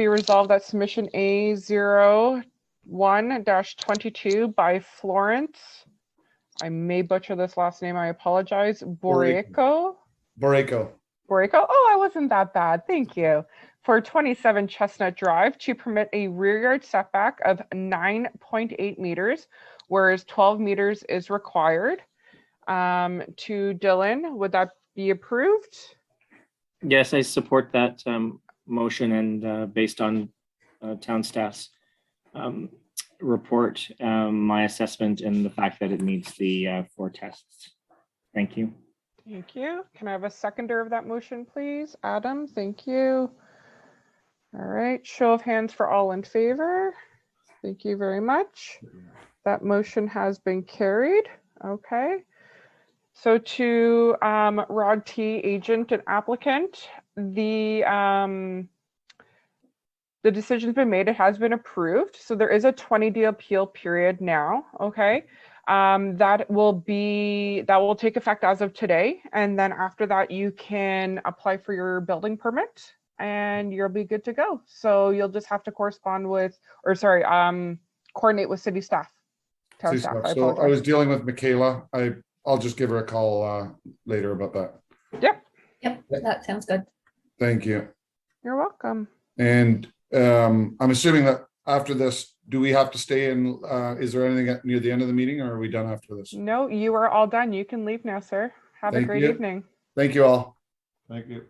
resolved that submission A01-22 by Florence. I may butcher this last name, I apologize. Borreco. Borreco. Oh, I wasn't that bad. Thank you. For 27 Chestnut Drive to permit a rear yard setback of 9.8 meters, whereas 12 meters is required. To Dylan, would that be approved? Yes, I support that motion, and based on town staff's report, my assessment and the fact that it meets the 4 tests. Thank you. Thank you. Can I have a seconder of that motion, please? Adam, thank you. All right, show of hands for all in favor. Thank you very much. That motion has been carried. Okay. So to Rod T, agent and applicant, the decision's been made. It has been approved. So there is a 20-day appeal period now. Okay. That will take effect as of today. And then after that, you can apply for your building permit and you'll be good to go. So you'll just have to coordinate with city staff. Town staff, I So I apologize. was dealing with Michaela. I'll just give her a call later about that. Yep. Yep, that sounds good. Thank you. You're welcome. And I'm assuming that after this, do we have to stay in? Is there anything near the end of the meeting, or are we done after this? No, you are all done. You can leave now, sir. Have a Thank great you. evening. Thank you all. Thank you.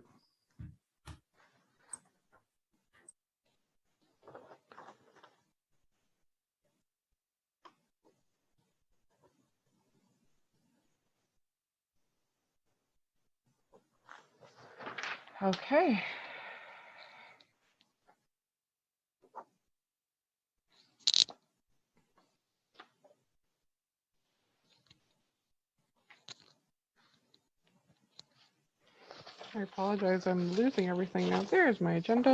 Okay. I apologize, I'm losing everything now. There's my agenda.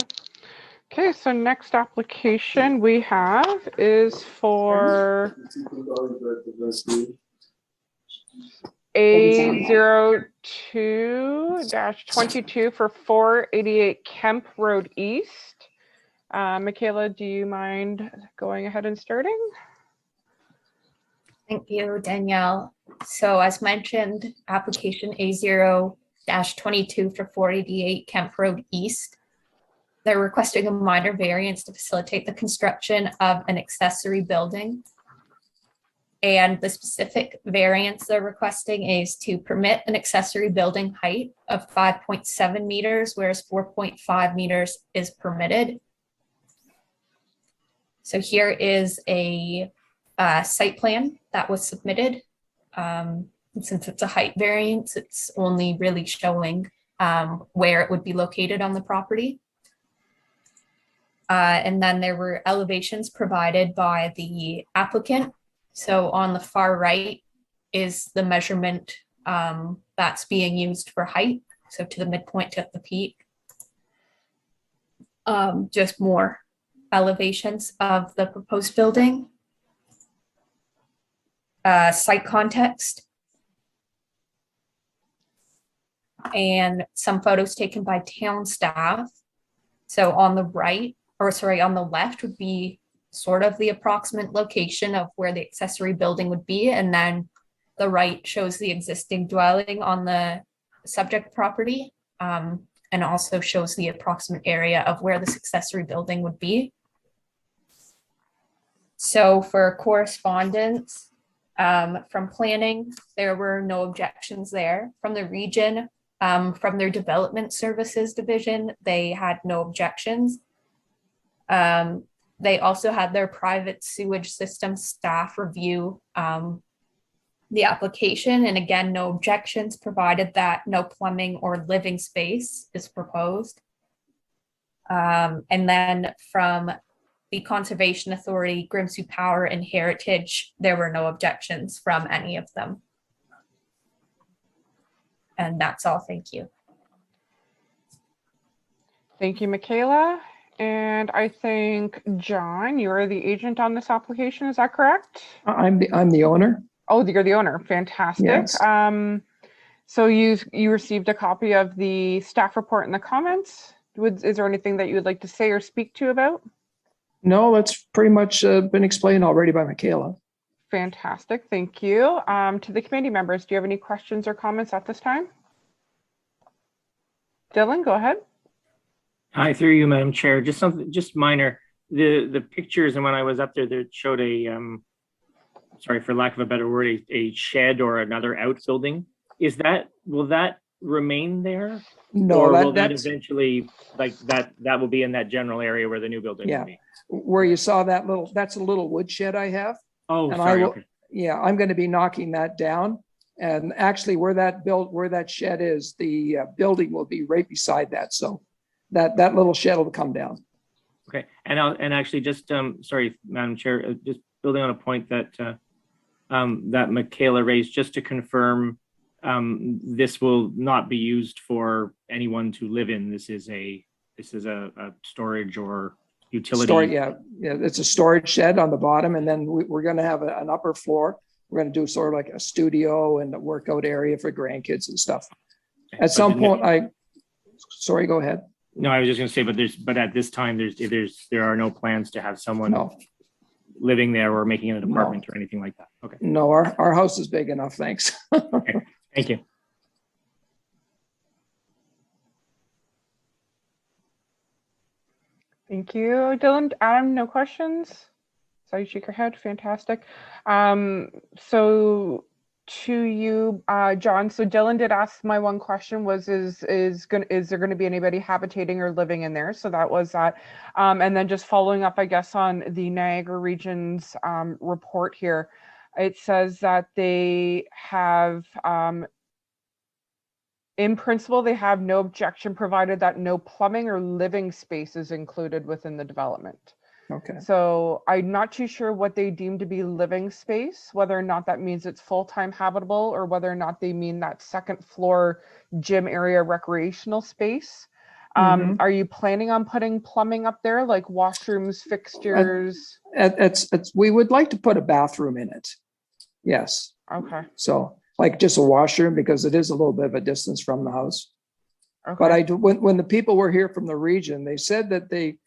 Okay, so next application we have is for A02-22 for 488 Kemp Road East. Michaela, do you mind going ahead and starting? Thank you, Danielle. So as mentioned, application A0-22 for 488 Kemp Road East. They're requesting a minor variance to facilitate the construction of an accessory building. And the specific variance they're requesting is to permit an accessory building height of 5.7 meters, whereas 4.5 meters is permitted. So here is a site plan that was submitted. And since it's a height variance, it's only really showing where it would be located on the property. And then there were elevations provided by the applicant. So on the far right is the measurement that's being used for height. So to the midpoint of the peak. Just more elevations of the proposed building. Site context. And some photos taken by town staff. So on the right, or sorry, on the left would be sort of the approximate location of where the accessory building would be. And then the right shows the existing dwelling on the subject property, and also shows the approximate area of where this accessory building would be. So for correspondence from planning, there were no objections there. From the region, from their development services division, they had no objections. They also had their private sewage system staff review the application, and again, no objections, provided that no plumbing or living space is proposed. And then from the Conservation Authority, Grimsby Power, and Heritage, there were no objections from any of them. And that's all. Thank you. Thank you, Michaela. And I think, John, you are the agent on this application, is that correct? I'm the owner. Oh, you're the owner. Fantastic. Yes. So you received a copy of the staff report in the comments. Is there anything that you would like to say or speak to about? No, that's pretty much been explained already by Michaela. Fantastic. Thank you. To the committee members, do you have any questions or comments at this time? Dylan, go ahead. Hi, through you, Madam Chair. Just something, just minor. The pictures, and when I was up there, they showed a, sorry for lack of a better word, a shed or another outbuilding. Will that remain there? No, or will that that's eventually, like that will be in that general area where the new building will be? where you saw that's a little wood shed I have. Oh, And sorry. okay. Yeah, I'm going to be knocking that down. And actually where that shed is, the building will be right beside that. So that little shed will come down. Okay, and actually just, sorry, Madam Chair, just building on a point that that Michaela raised, just to confirm, this will not be used for anyone to live in. This is a storage or utility. Yeah, it's a storage shed on the bottom, and then we're going to have an upper floor we're going to do sort of like a studio and a workout area for grandkids and stuff. At But some didn't point, sorry, go ahead. No, I was just going to say, but at this time, there are no plans to have someone No, living there or making it an apartment or anything like that. Okay, no, our house is big enough, thanks. thank you. Thank you, Dylan. Adam, no questions? So you shake your head, fantastic. So to you, John, so Dylan did ask my one question was, is there going to be anybody habitating or living in there? So that was that. And then just following up, I guess, on the Niagara Region's report here, it says that they have, in principle, they have no objection provided that no plumbing or living space is included within the development. Okay. So I'm not too sure what they deem to be living space, whether or not that means it's full-time habitable or whether or not they mean that second floor gym area recreational space. Are you planning on putting plumbing up there, like washrooms, fixtures? We would like to put a bathroom in it. Yes. Okay. So like just a washroom, because it is a little bit of a distance from the house. Okay. But I do, when the people were here from the region, they said that they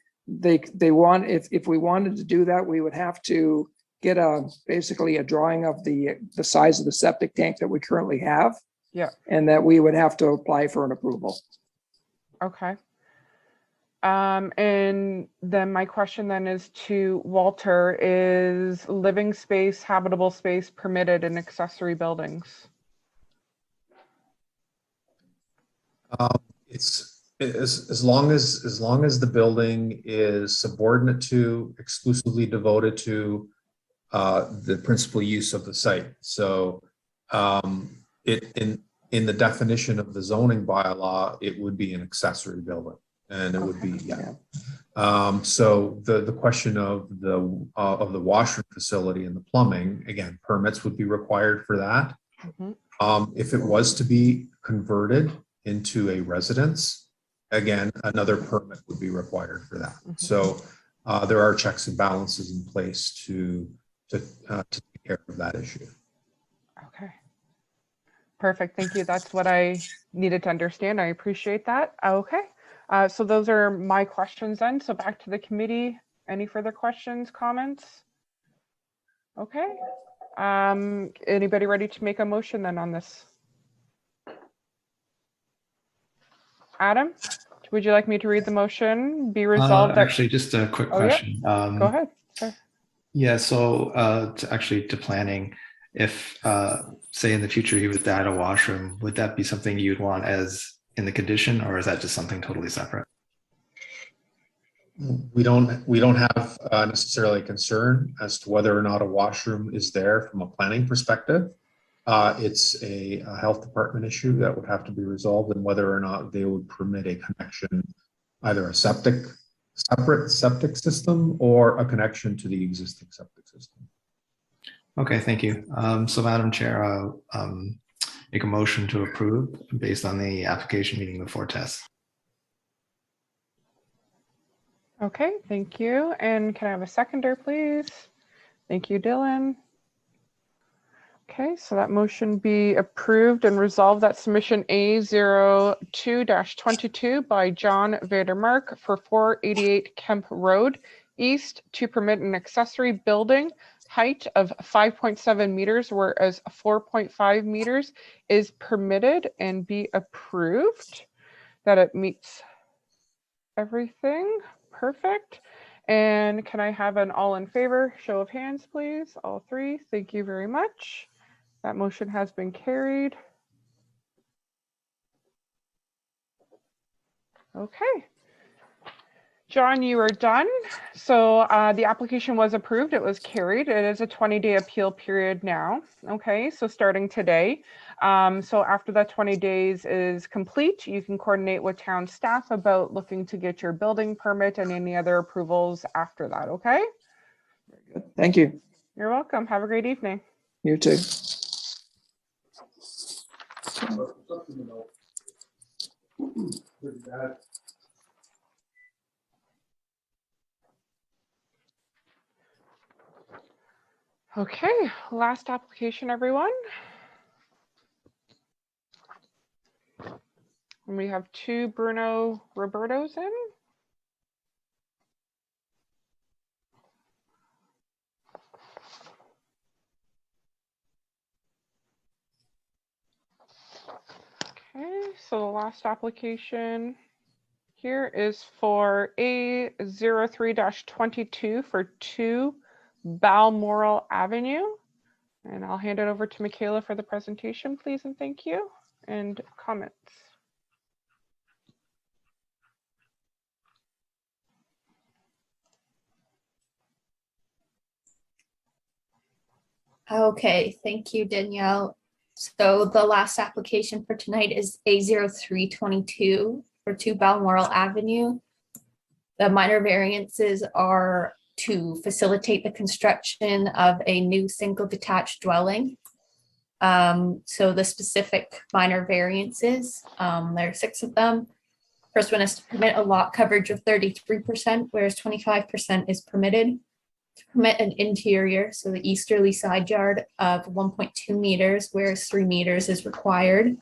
want, if we wanted to do that, we would have to get basically a drawing of the size of the septic tank that we currently have. Yeah. And that we would have to apply for an approval. Okay. And then my question then is to Walter, is living space, habitable space permitted in accessory buildings? It's as long as the building is subordinate to, exclusively devoted to the principal use of the site. So in the definition of the zoning bylaw, it would be an accessory building, and it would be so the question of the washroom facility and the plumbing, again, permits would be required for that. If it was to be converted into a residence, again, another permit would be required for that. So there are checks and balances in place to take care of that issue. Okay. Perfect. Thank you. That's what I needed to understand. I appreciate that. Okay. So those are my questions then. So back to the committee. Any further questions, comments? Okay. Anybody ready to make a motion then on this? Adam, would you like me to read the motion? Be resolved that actually, just a quick question. Go ahead. Sure. Yeah, so to planning, if say in the future he was to add a washroom, would that be something you'd want as in the condition, or is that just something totally separate? We don't have necessarily a concern as to whether or not a washroom is there from a planning perspective. It's a health department issue that would have to be resolved, and whether or not they would permit a connection, either a separate septic system or a connection to the existing septic system. Okay, thank you. So Madam Chair, I'll make a motion to approve based on the application meeting the 4 tests. Okay, thank you. And can I have a seconder, please? Thank you, Dylan. Okay, so that motion be approved and resolved that submission A02-22 by John Vandermark for 488 Kemp Road East to permit an accessory building height of 5.7 meters, whereas 4.5 meters is permitted, and be approved, that it meets everything. Perfect. And can I have an all in favor? Show of hands, please. All 3. Thank you very much. That motion has been carried. Okay. John, you are done. So the application was approved. It was carried. It is a 20-day appeal period now. Okay, so starting today. So after that 20 days is complete, you can coordinate with town staff about looking to get your building permit and any other approvals after that. Okay. Very good. Thank you. You're welcome. Have a great evening. You too. Okay, last application, everyone. And we have 2 Bruno Robertos in. Okay, so the last application here is for A03-22 for 2 Balmoral Avenue. And I'll hand it over to Michaela for the presentation, please, and thank you, and comments. Okay, thank you, Danielle. So the last application for tonight is A0322 for 2 Balmoral Avenue. The minor variances are to facilitate the construction of a new single detached dwelling. So the specific minor variances, there are 6 of them. First one is to permit a lot coverage of 33%, whereas 25% is permitted. To permit an interior, so the easterly side yard of 1.2 meters, whereas 3 meters is required.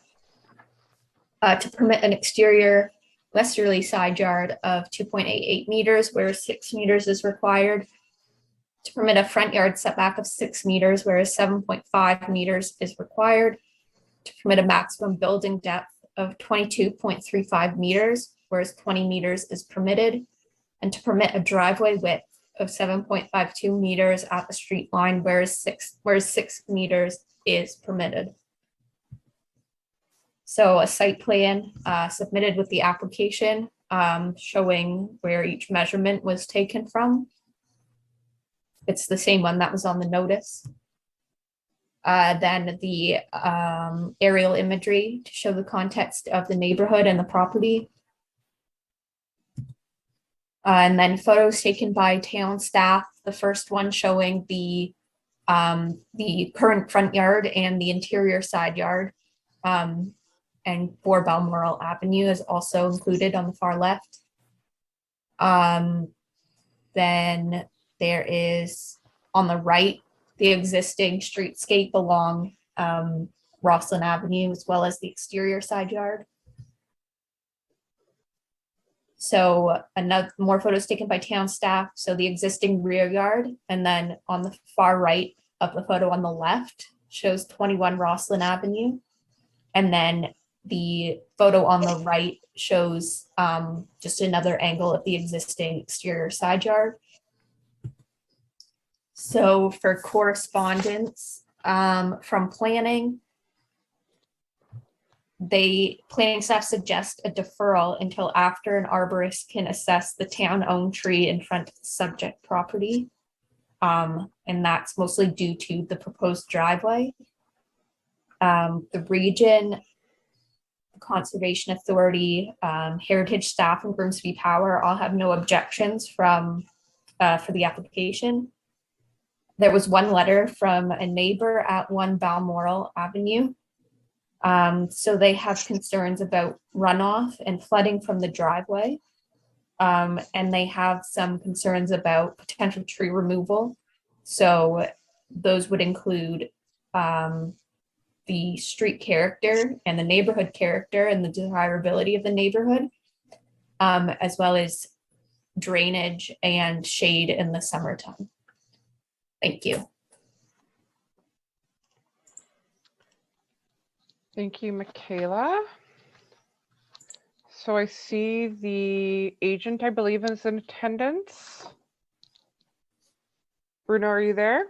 To permit an exterior westerly side yard of 2.88 meters, whereas 6 meters is required. To permit a front yard setback of 6 meters, whereas 7.5 meters is required. To permit a maximum building depth of 22.35 meters, whereas 20 meters is permitted. And to permit a driveway width of 7.52 meters at the street line, whereas 6 meters is permitted. So a site plan submitted with the application showing where each measurement was taken from. It's the same one that was on the notice. Then the aerial imagery to show the context of the neighborhood and the property. And then photos taken by town staff, the first one showing the current front yard and the interior side yard. And 4 Balmoral Avenue is also included on the far left. Then there is on the right, the existing streetscape along Rosslyn Avenue, as well as the exterior side yard. So more photos taken by town staff. So the existing rear yard, and then on the far right of the photo on the left shows 21 Rosslyn Avenue. And then the photo on the right shows just another angle of the existing exterior side yard. So for correspondence from planning, planning staff suggest a deferral until after an arborist can assess the town-owned tree in front of the subject property. And that's mostly due to the proposed driveway. The region, the Conservation Authority, Heritage staff, and Grimsby Power all have no objections for the application. There was one letter from a neighbor at 1 Balmoral Avenue. So they have concerns about runoff and flooding from the driveway. And they have some concerns about potential tree removal. So those would include the street character and the neighborhood character and the desirability of the neighborhood, as well as drainage and shade in the summertime. Thank you. Thank you, Michaela. So I see the agent, I believe, is in attendance. Bruno, are you there?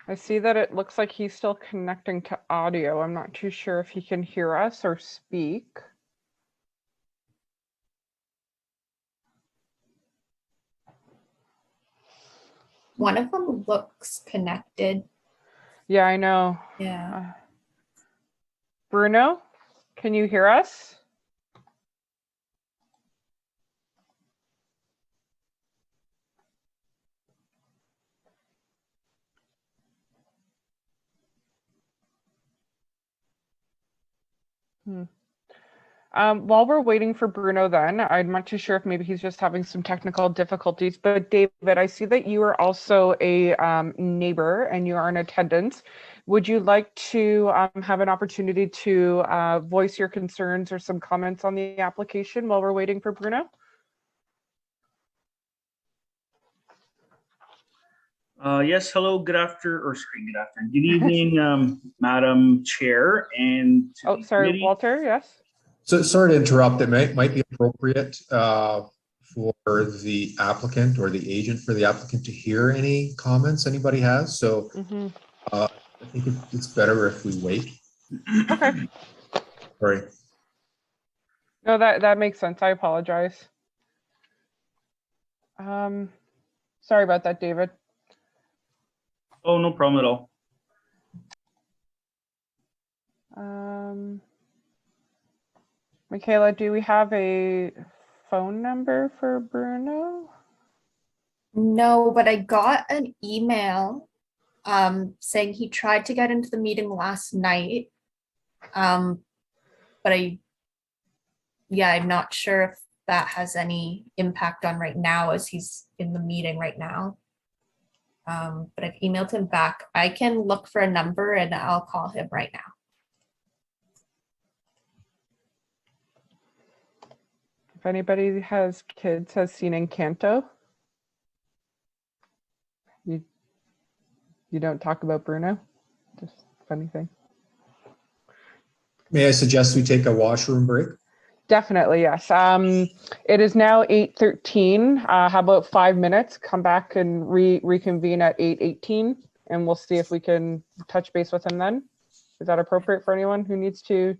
I see that it looks like he's still connecting to audio. I'm not too sure if he can hear us or speak. One of them looks connected. Yeah, I know. Yeah. Bruno, can you hear us? While we're waiting for Bruno then, I'm not too sure if maybe he's just having some technical difficulties, but David, I see that you are also a neighbor and you are in attendance. Would you like to have an opportunity to voice your concerns or some comments on the application while we're waiting for Bruno? Yes, hello, good evening, Madam Chair and. Oh, sorry, committee. Walter, yes? So sorry to interrupt. It might be appropriate for the applicant or the agent for the applicant to hear any comments anybody has. So I think it's better if we wait. Okay. Sorry. No, that makes sense. I apologize. Sorry about that, David. Oh, no problem at all. Michaela, do we have a phone number for Bruno? No, but I got an email saying he tried to get into the meeting last night. But I'm not sure if that has any impact on right now as he's in the meeting right now. But I've emailed him back. I can look for a number and I'll call him right now. If anybody has kids, has seen Encanto. You don't talk about Bruno? Just funny thing. May I suggest we take a washroom break? Definitely, yes. It is now 8:13. How about 5 minutes? Come back and reconvene at 8:18, and we'll see if we can touch base with him then. Is that appropriate for anyone who needs to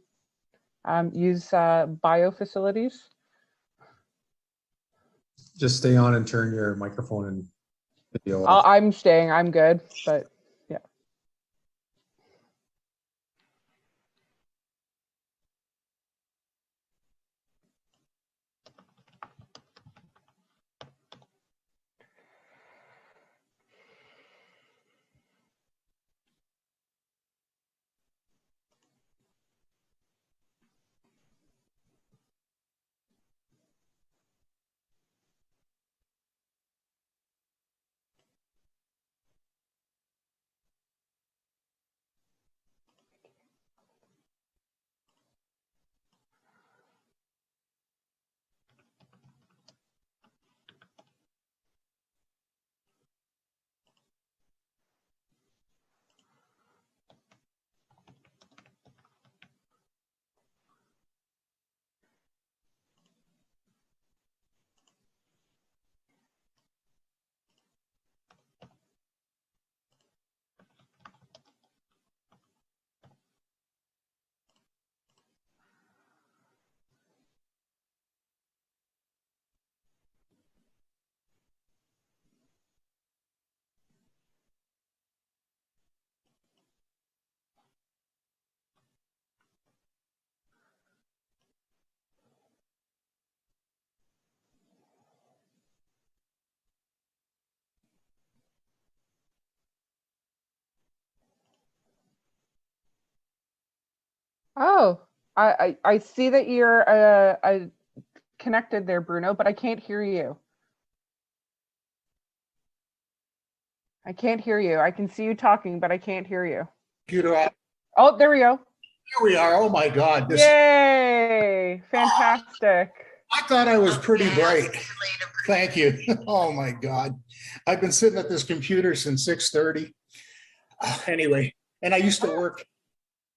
use bio facilities? Just stay on and turn your microphone and video off. I'm staying. I'm good, but yeah. Oh, I see that you're connected there, Bruno, but I can't hear you. I can't hear you. I can see you talking, but I can't hear you. Computer. Oh, there we go. Here we are. Oh my God. Yay! Fantastic. I thought I was pretty bright. Thank you. Oh my God. I've been sitting at this computer since 6:30. Anyway, and I used to work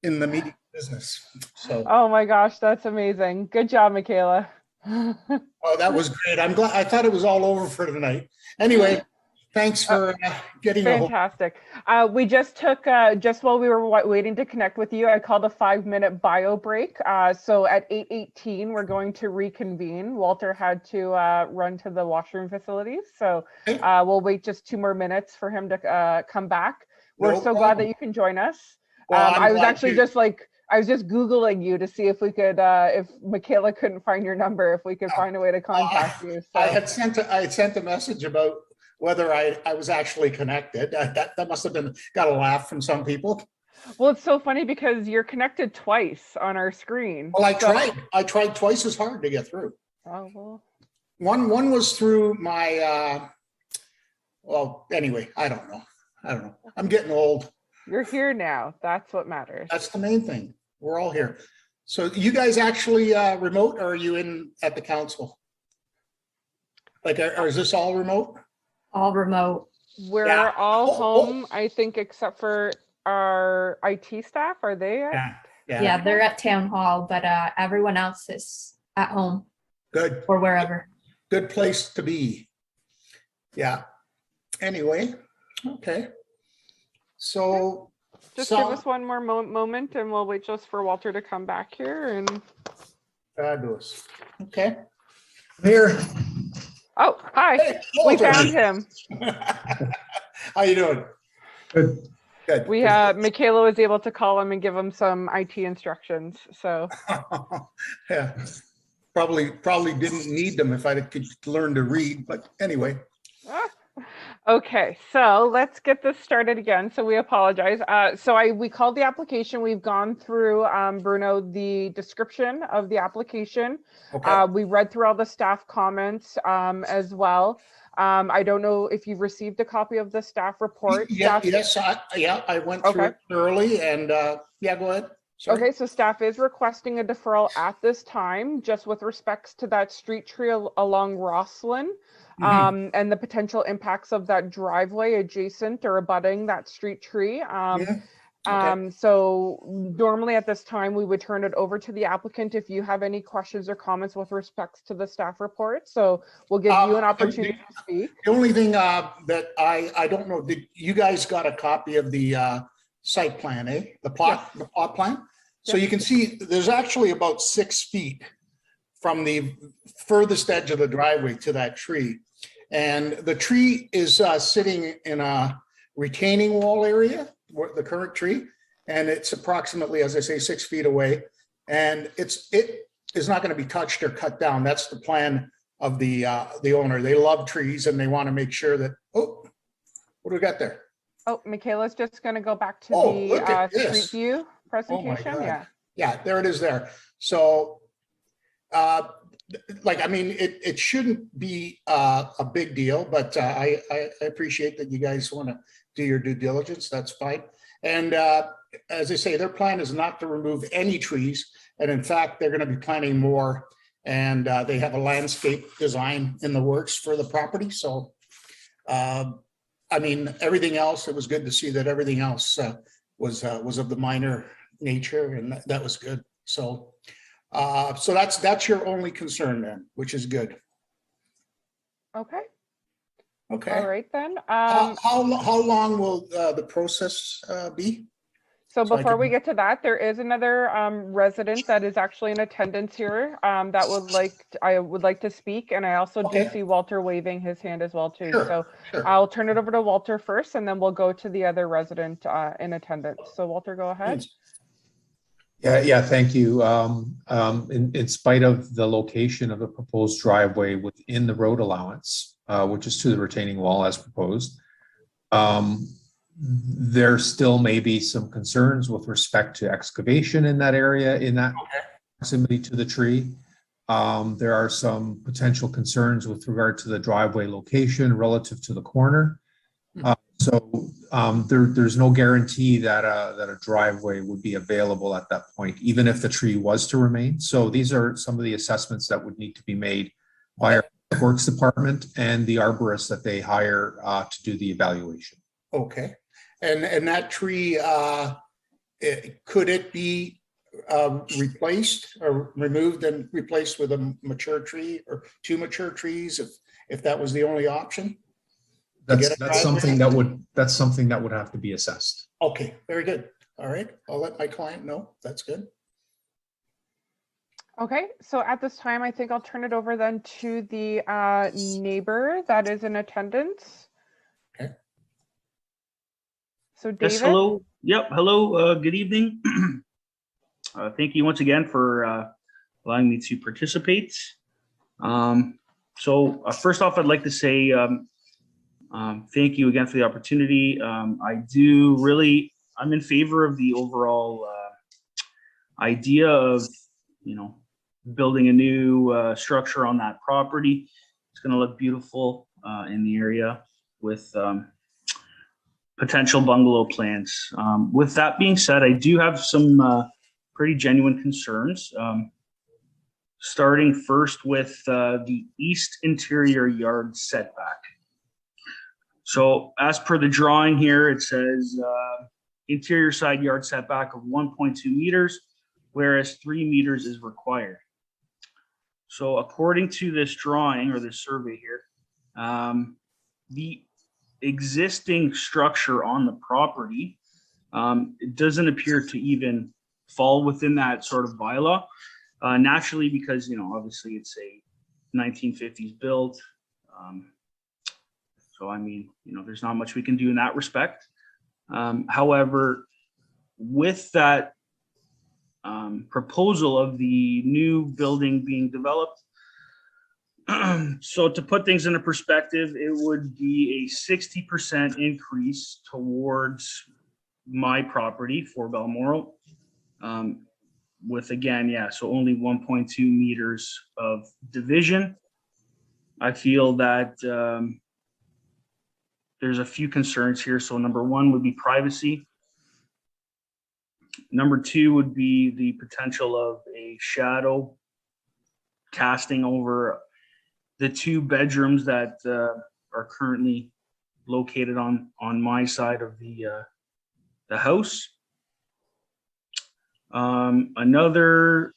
in the media business. So. Oh my gosh, that's amazing. Good job, Michaela. Oh, that was great. I'm glad. I thought it was all over for tonight. Anyway, thanks for getting a hold. Fantastic. We just took, just while we were waiting to connect with you, I called a 5-minute bio break. So at 8:18, we're going to reconvene. Walter had to run to the washroom facilities. So we'll wait just 2 more minutes for him to come back. We're so glad that you can join us. Well, I was actually just like, I was just Googling you to see if we could, if Michaela couldn't find your number, if we could find a way to contact you. So. I had sent a message about whether I was actually connected. That must have got a laugh from some people. Well, it's so funny because you're connected twice on our screen. Well, I So- tried twice as hard to get through. Oh, well. One was through my, well, anyway, I don't know. I'm getting old. You're here now. That's what matters. That's the main thing. We're all here. So you guys actually remote, or are you in at the council? Like, or is this all remote? All remote. We're Yeah. all Oh, oh. home, I think, except for our IT staff. Are they? Yeah, they're at town hall, but everyone else is at home Good. or wherever. Good place to be. Yeah. Anyway, okay. So. Just so- give us one more moment and we'll wait just for Walter to come back here. And Fabulous. Okay. Here. oh, hi. Hey, We Walter. found him. How you doing? Good. Good. We Michaela was able to call him and give him some IT instructions. So Yeah. Probably didn't need them if I could learn to read, but anyway. okay, so let's get this started again. So we apologize. We called the application. We've gone through, Bruno, the description of the application. Okay. We read through all the staff comments as well. I don't know if you've received a copy of the staff report. Yeah, Staff- yes, I went through Okay. it thoroughly and, yeah, go ahead. Sorry. Okay, so staff is requesting a deferral at this time, just with respects to that street tree along Rosslyn, Mhm. and the potential impacts of that driveway adjacent or abutting that street tree. Yeah. Okay. So normally at this time, we would turn it over to the applicant if you have any questions or comments with respects to the staff report. So we'll give you an opportunity to speak. The only thing that I don't know, did you guys got a copy of the site plan, eh? The plot plan? So you can see there's actually about 6 feet from the furthest edge of the driveway to that tree. And the tree is sitting in a retaining wall area, the current tree. And it's approximately, as I say, 6 feet away. And it is not going to be touched or cut down. That's the plan of the owner. They love trees and they want to make sure that, oh, what do we got there? Oh, Michaela's just going to go back to Oh, the look at street this. view Oh my presentation. God. Yeah. Yeah, there it is there. So, I mean, it shouldn't be a big deal, but I appreciate that you guys want to do your due diligence. That's fine. And as I say, their plan is not to remove any trees. And in fact, they're going to be planting more. And they have a landscape design in the works for the property. So, I mean, everything else, it was good to see that everything else was of the minor nature, and that was good. So, so that's your only concern then, which is good. Okay. Okay. All right then. How long will the process be? So So I before can- we get to that, there is another resident that is actually in attendance here that I would like to speak, and I also do Okay. see Walter waving his hand as well too. Sure, So sure. I'll turn it over to Walter first, and then we'll go to the other resident in attendance. So Walter, go ahead. Yeah, thank you. In spite of the location of the proposed driveway within the road allowance, which is to the retaining wall as proposed, there still may be some concerns with respect to excavation in that area, in that proximity to the tree. There are some potential concerns with regard to the driveway location relative to the corner. There's no guarantee that a driveway would be available at that point, even if the tree was to remain. So these are some of the assessments that would need to be made by our works department and the arborist that they hire to do the evaluation. Okay. And that tree, could it be replaced or removed and replaced with a mature tree or 2 mature trees if that was the only option? That's something that would have to be assessed. Okay, very good. All right, I'll let my client know. That's good. Okay, so at this time, I think I'll turn it over then to the neighbor that is in attendance. Okay. So David. Yes, hello. Yep, hello. Good evening. Thank you once again for allowing me to participate. First off, I'd like to say thank you again for the opportunity. I do really I'm in favor of the overall idea of, building a new structure on that property. It's going to look beautiful in the area with potential bungalow plans. With that being said, I do have some pretty genuine concerns. Starting first with the east interior yard setback. So as per the drawing here, it says interior side yard setback of 1.2 meters, whereas 3 meters is required. So according to this drawing or this survey here, the existing structure on the property, it doesn't appear to even fall within that sort of bylaw. Naturally, because, obviously it's a 1950s build. So, I mean, there's not much we can do in that respect. However, with that proposal of the new building being developed, so to put things into perspective, it would be a 60% increase towards my property for Balmoral. With, again, so only 1.2 meters of division. I feel that there's a few concerns here. So number one would be privacy. Number two would be the potential of a shadow casting over the 2 bedrooms that are currently located on my side of the house. Another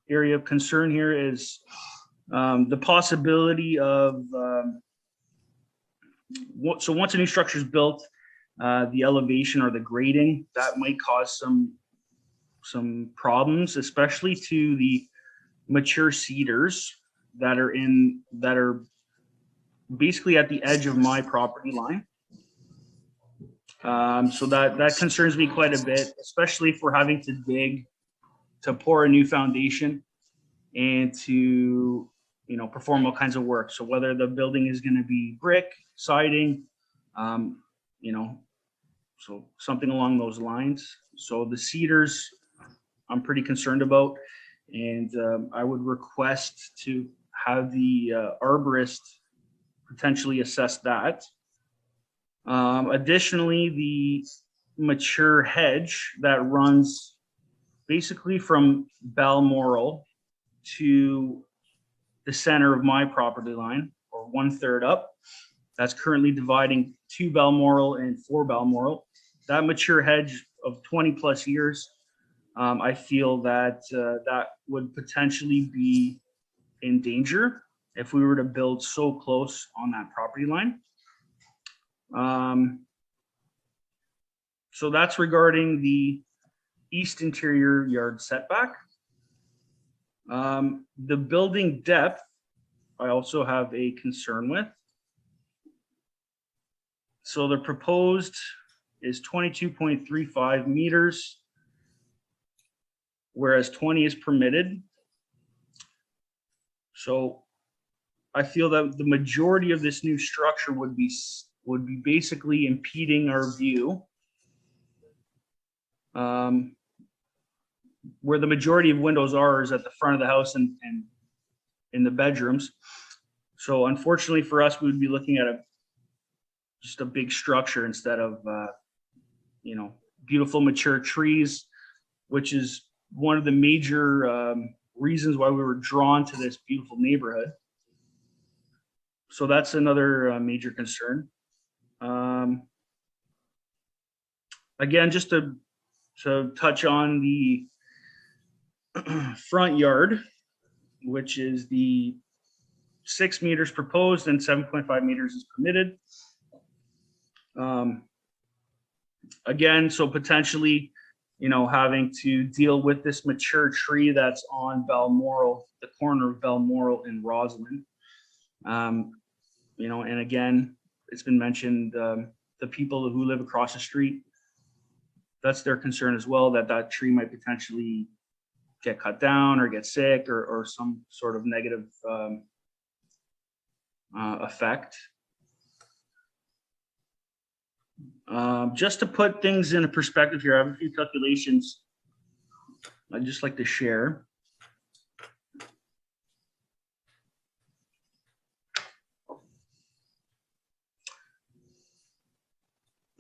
area of concern here is the possibility of, so once a new structure is built, the elevation or the grading, that might cause some problems, especially to the mature cedars that are basically at the edge of my property line. So that concerns me quite a bit, especially if we're having to dig to pour a new foundation and to, perform all kinds of work. So whether the building is going to be brick, siding, so something along those lines. So the cedars, I'm pretty concerned about, and I would request to have the arborist potentially assess that. Additionally, the mature hedge that runs basically from Balmoral to the center of my property line, or 1/3 up, that's currently dividing 2 Balmoral and 4 Balmoral. That mature hedge of 20+ years, I feel that that would potentially be in danger if we were to build so close on that property line. So that's regarding the east interior yard setback. The building depth, I also have a concern with. So the proposed is 22.35 meters, whereas 20 is permitted. So I feel that the majority of this new structure would be basically impeding our view. Where the majority of windows are is at the front of the house and in the bedrooms. So unfortunately for us, we would be looking at just a big structure instead of beautiful mature trees, which is one of the major reasons why we were drawn to this beautiful neighborhood. So that's another major concern. Again, just to touch on the front yard, which is the 6 meters proposed and 7.5 meters is permitted. Again, so potentially, having to deal with this mature tree that's on Balmoral, the corner of Balmoral and Roslyn. And again, it's been mentioned, the people who live across the street, that's their concern as well, that tree might potentially get cut down or get sick or some sort of negative effect. Just to put things in a perspective here, I have a few calculations I'd just like to share.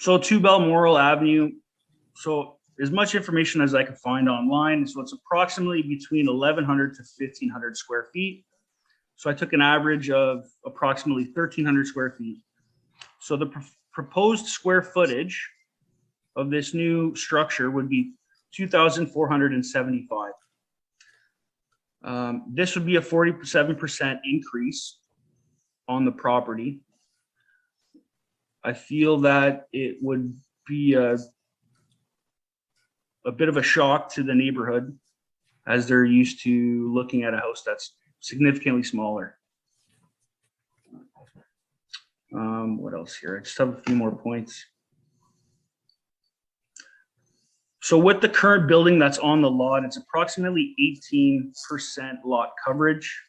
So 2 Balmoral Avenue. So as much information as I could find online. So it's approximately between 1,100 to 1,500 square feet. So I took an average of approximately 1,300 square feet. So the proposed square footage of this new structure would be 2,475. This would be a 47% increase on the property. I feel that it would be a bit of a shock to the neighborhood, as they're used to looking at a house that's significantly smaller. What else here? I just have a few more points. So with the current building that's on the lot, it's approximately 18% lot coverage,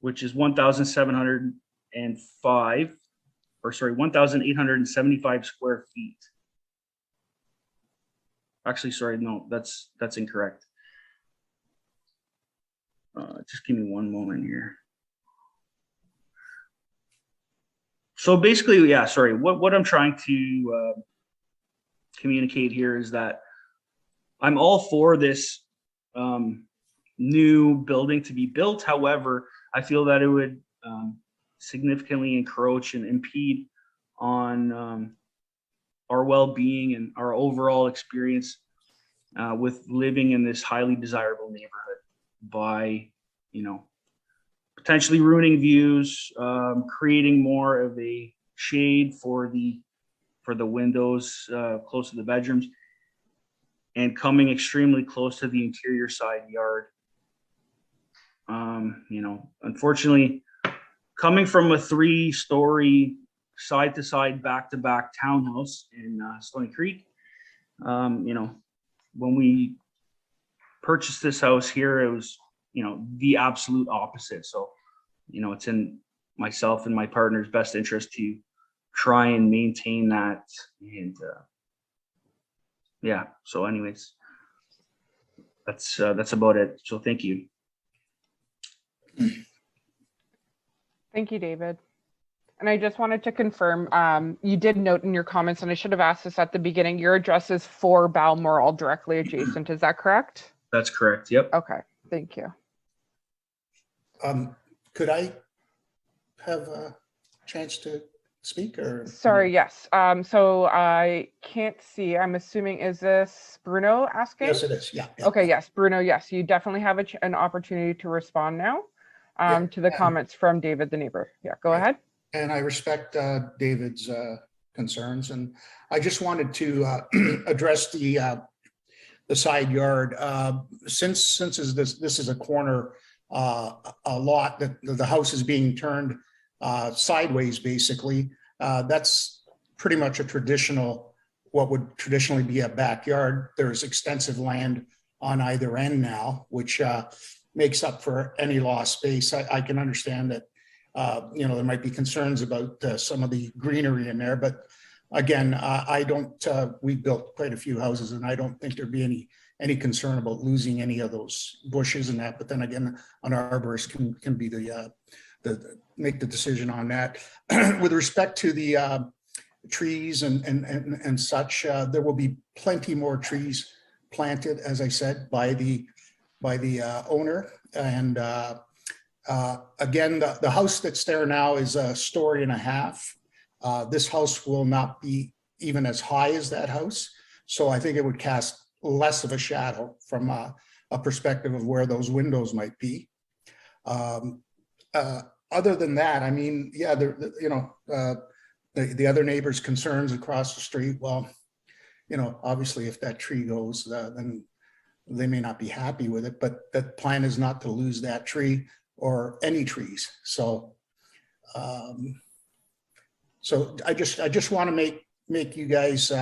which is 1,875 square feet. Actually, sorry, no, that's incorrect. Just give me one moment here. So basically, yeah, sorry, what I'm trying to communicate here is that I'm all for this new building to be built. However, I feel that it would significantly encroach and impede on our well-being and our overall experience with living in this highly desirable neighborhood by, potentially ruining views, creating more of a shade for the windows close to the bedrooms, and coming extremely close to the interior side yard. Unfortunately, coming from a 3-story side-to-side, back-to-back townhouse in Stony Creek, when we purchased this house here, it was, the absolute opposite. So, it's in myself and my partner's best interest to try and maintain that. And yeah, so anyways, that's about it. So thank you. Thank you, David. And I just wanted to confirm, you did note in your comments, and I should have asked this at the beginning, your address is 4 Balmoral, directly adjacent. Is that correct? That's correct. Yep. Okay, thank you. Could I have a chance to speak, or? Sorry, yes. So I can't see. I'm assuming, is this Bruno asking? Yes, it is. Yeah. Okay, yes, Bruno, yes. You definitely have an opportunity to respond now to the comments from David, the neighbor. Yeah, go ahead. And I respect David's concerns, and I just wanted to address the side yard. Since this is a corner a lot that the house is being turned sideways, basically. That's pretty much a what would traditionally be a backyard. There's extensive land on either end now, which makes up for any lost space. I can understand that, there might be concerns about some of the greenery in there, but again, we built quite a few houses, and I don't think there'd be any concern about losing any of those bushes and that. But then again, an arborist can be make the decision on that. With respect to the trees and such, there will be plenty more trees planted, as I said, by the owner. And again, the house that's there now is 1.5 stories. This house will not be even as high as that house, so I think it would cast less of a shadow from a perspective of where those windows might be. Other than that, I mean, yeah, the other neighbors' concerns across the street, well, obviously if that tree goes, then they may not be happy with it, but the plan is not to lose that tree or any trees. So, I just want to make you guys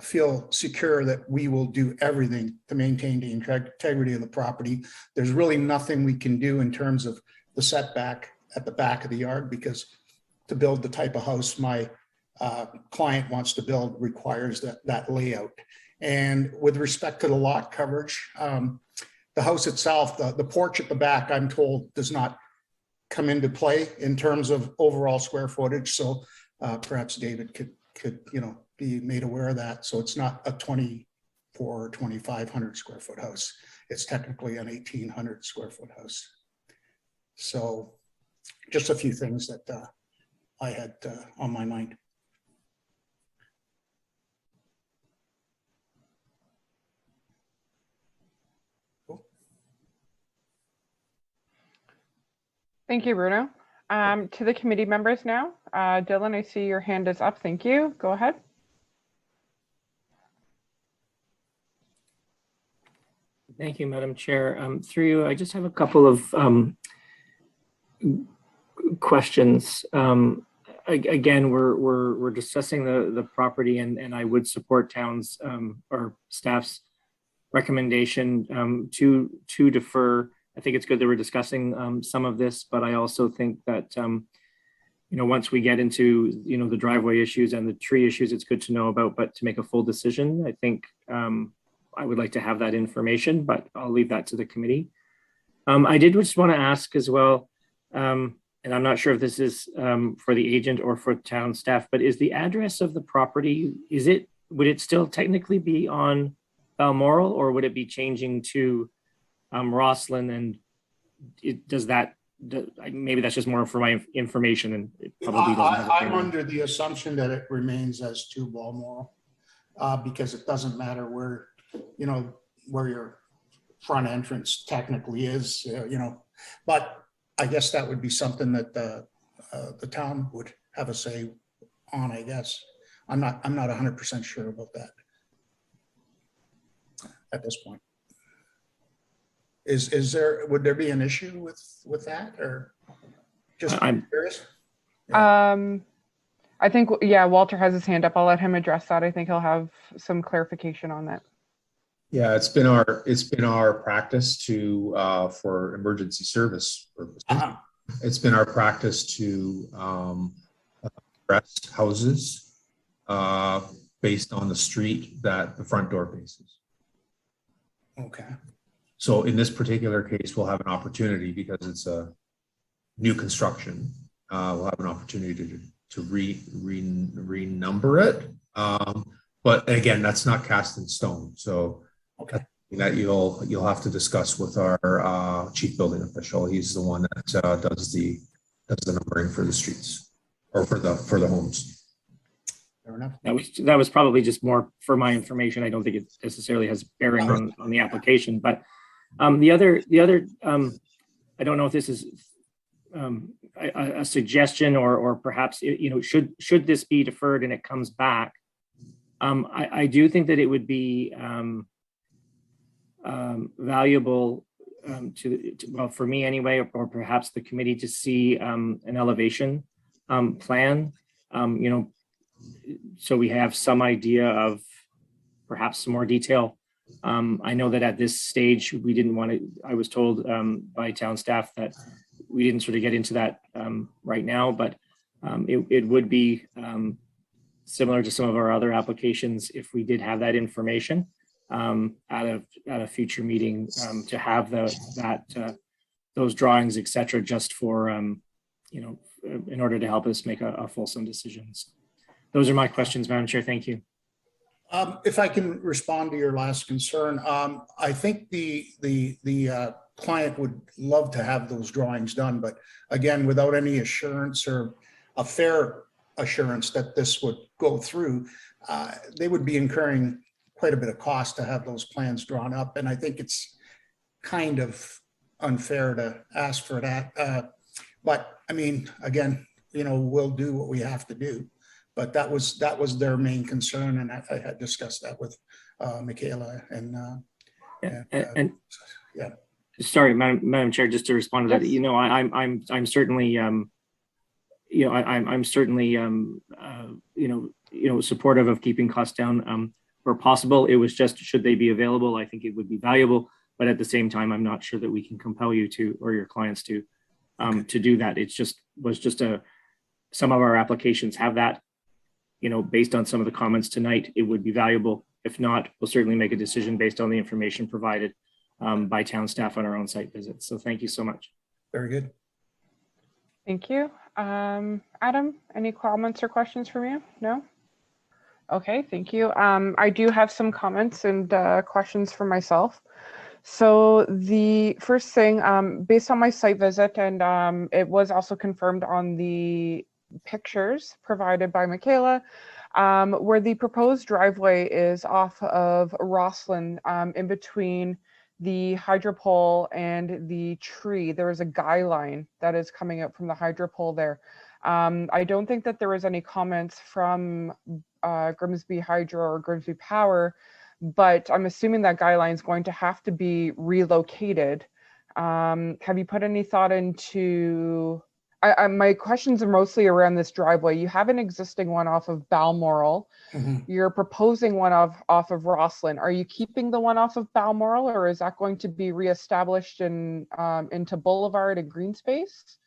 feel secure that we will do everything to maintain the integrity of the property. There's really nothing we can do in terms of the setback at the back of the yard, because to build the type of house my client wants to build requires that layout. And with respect to the lot coverage, the house itself, the porch at the back, I'm told, does not come into play in terms of overall square footage. So perhaps David could be made aware of that. So it's not a 24 or 2,500 square foot house. It's technically an 1,800 square foot house. So just a few things that I had on my mind. Thank you, Bruno. To the committee members now. Dylan, I see your hand is up. Thank you. Go ahead. Thank you, Madam Chair. Through you, I just have a couple of questions. Again, we're discussing the property, and I would support town's or staff's recommendation to defer. I think it's good that we're discussing some of this, but I also think that once we get into the driveway issues and the tree issues, it's good to know about. But to make a full decision, I think I would like to have that information, but I'll leave that to the committee. I did just want to ask as well, and I'm not sure if this is for the agent or for town staff, but is the address of the property, would it still technically be on Balmoral, or would it be changing to Roslyn? And maybe that's just more for my information, and it probably doesn't have I'm under the assumption that it remains as 2 Balmoral because it doesn't matter where your front entrance technically is, but I guess that would be something that the town would have a say on, I guess. I'm not 100% sure about that at this point. Would there be an issue with that, or just curious? Yeah. I think, Walter has his hand up. I'll let him address that. I think he'll have some clarification on that. Yeah, it's been our practice to for emergency service purposes. It's been our practice to arrest houses based on the street that the front door faces. Okay. So in this particular case, we'll have an opportunity, because it's a new construction. We'll have an opportunity to renumber it. But again, that's not cast in stone. So okay, that you'll have to discuss with our chief building official. He's the one that does the numbering for the streets or for the homes. Fair enough. That was probably just more for my information. I don't think it necessarily has bearing on the application, but the other I don't know if this is a suggestion or perhaps should this be deferred and it comes back. I do think that it would be valuable for me anyway, or perhaps the committee, to see an elevation plan, so we have some idea of perhaps some more detail. I know that at this stage we didn't want to, I was told by town staff that we didn't sort of get into that right now, but it would be similar to some of our other applications if we did have that information at a future meeting, to have those drawings, etc., just for in order to help us make a fulsome decisions. Those are my questions, Madam Chair. Thank you. If I can respond to your last concern, I think the client would love to have those drawings done, but again, without any assurance or a fair assurance that this would go through, they would be incurring quite a bit of cost to have those plans drawn up. And I think it's kind of unfair to ask for that. But I mean, again, we'll do what we have to do. But that was their main concern, and I had discussed that with Michaela and yeah. Sorry, Madam Chair, just to respond to that, I'm certainly I'm certainly supportive of keeping costs down where possible. It was just, should they be available, I think it would be valuable, but at the same time, I'm not sure that we can compel you to, or your clients to do that. It's just some of our applications have that based on some of the comments tonight, it would be valuable. If not, we'll certainly make a decision based on the information provided by town staff on our own site visits. So thank you so much. Very good. Thank you. Adam, any comments or questions from you? No? Okay, thank you. I do have some comments and questions for myself. So the first thing, based on my site visit, and it was also confirmed on the pictures provided by Michaela, where the proposed driveway is off of Roslyn, in between the hydro pole and the tree. There is a guy line that is coming up from the hydro pole there. I don't think that there was any comments from Grimsby Hydro or Grimsby Power, but I'm assuming that guy line is going to have to be relocated. Have you put any thought into, my questions are mostly around this driveway. You have an existing one off of Balmoral. You're proposing one off of Roslyn. Are you keeping the one off of Balmoral, or is that going to be reestablished into Boulevard and Green Space?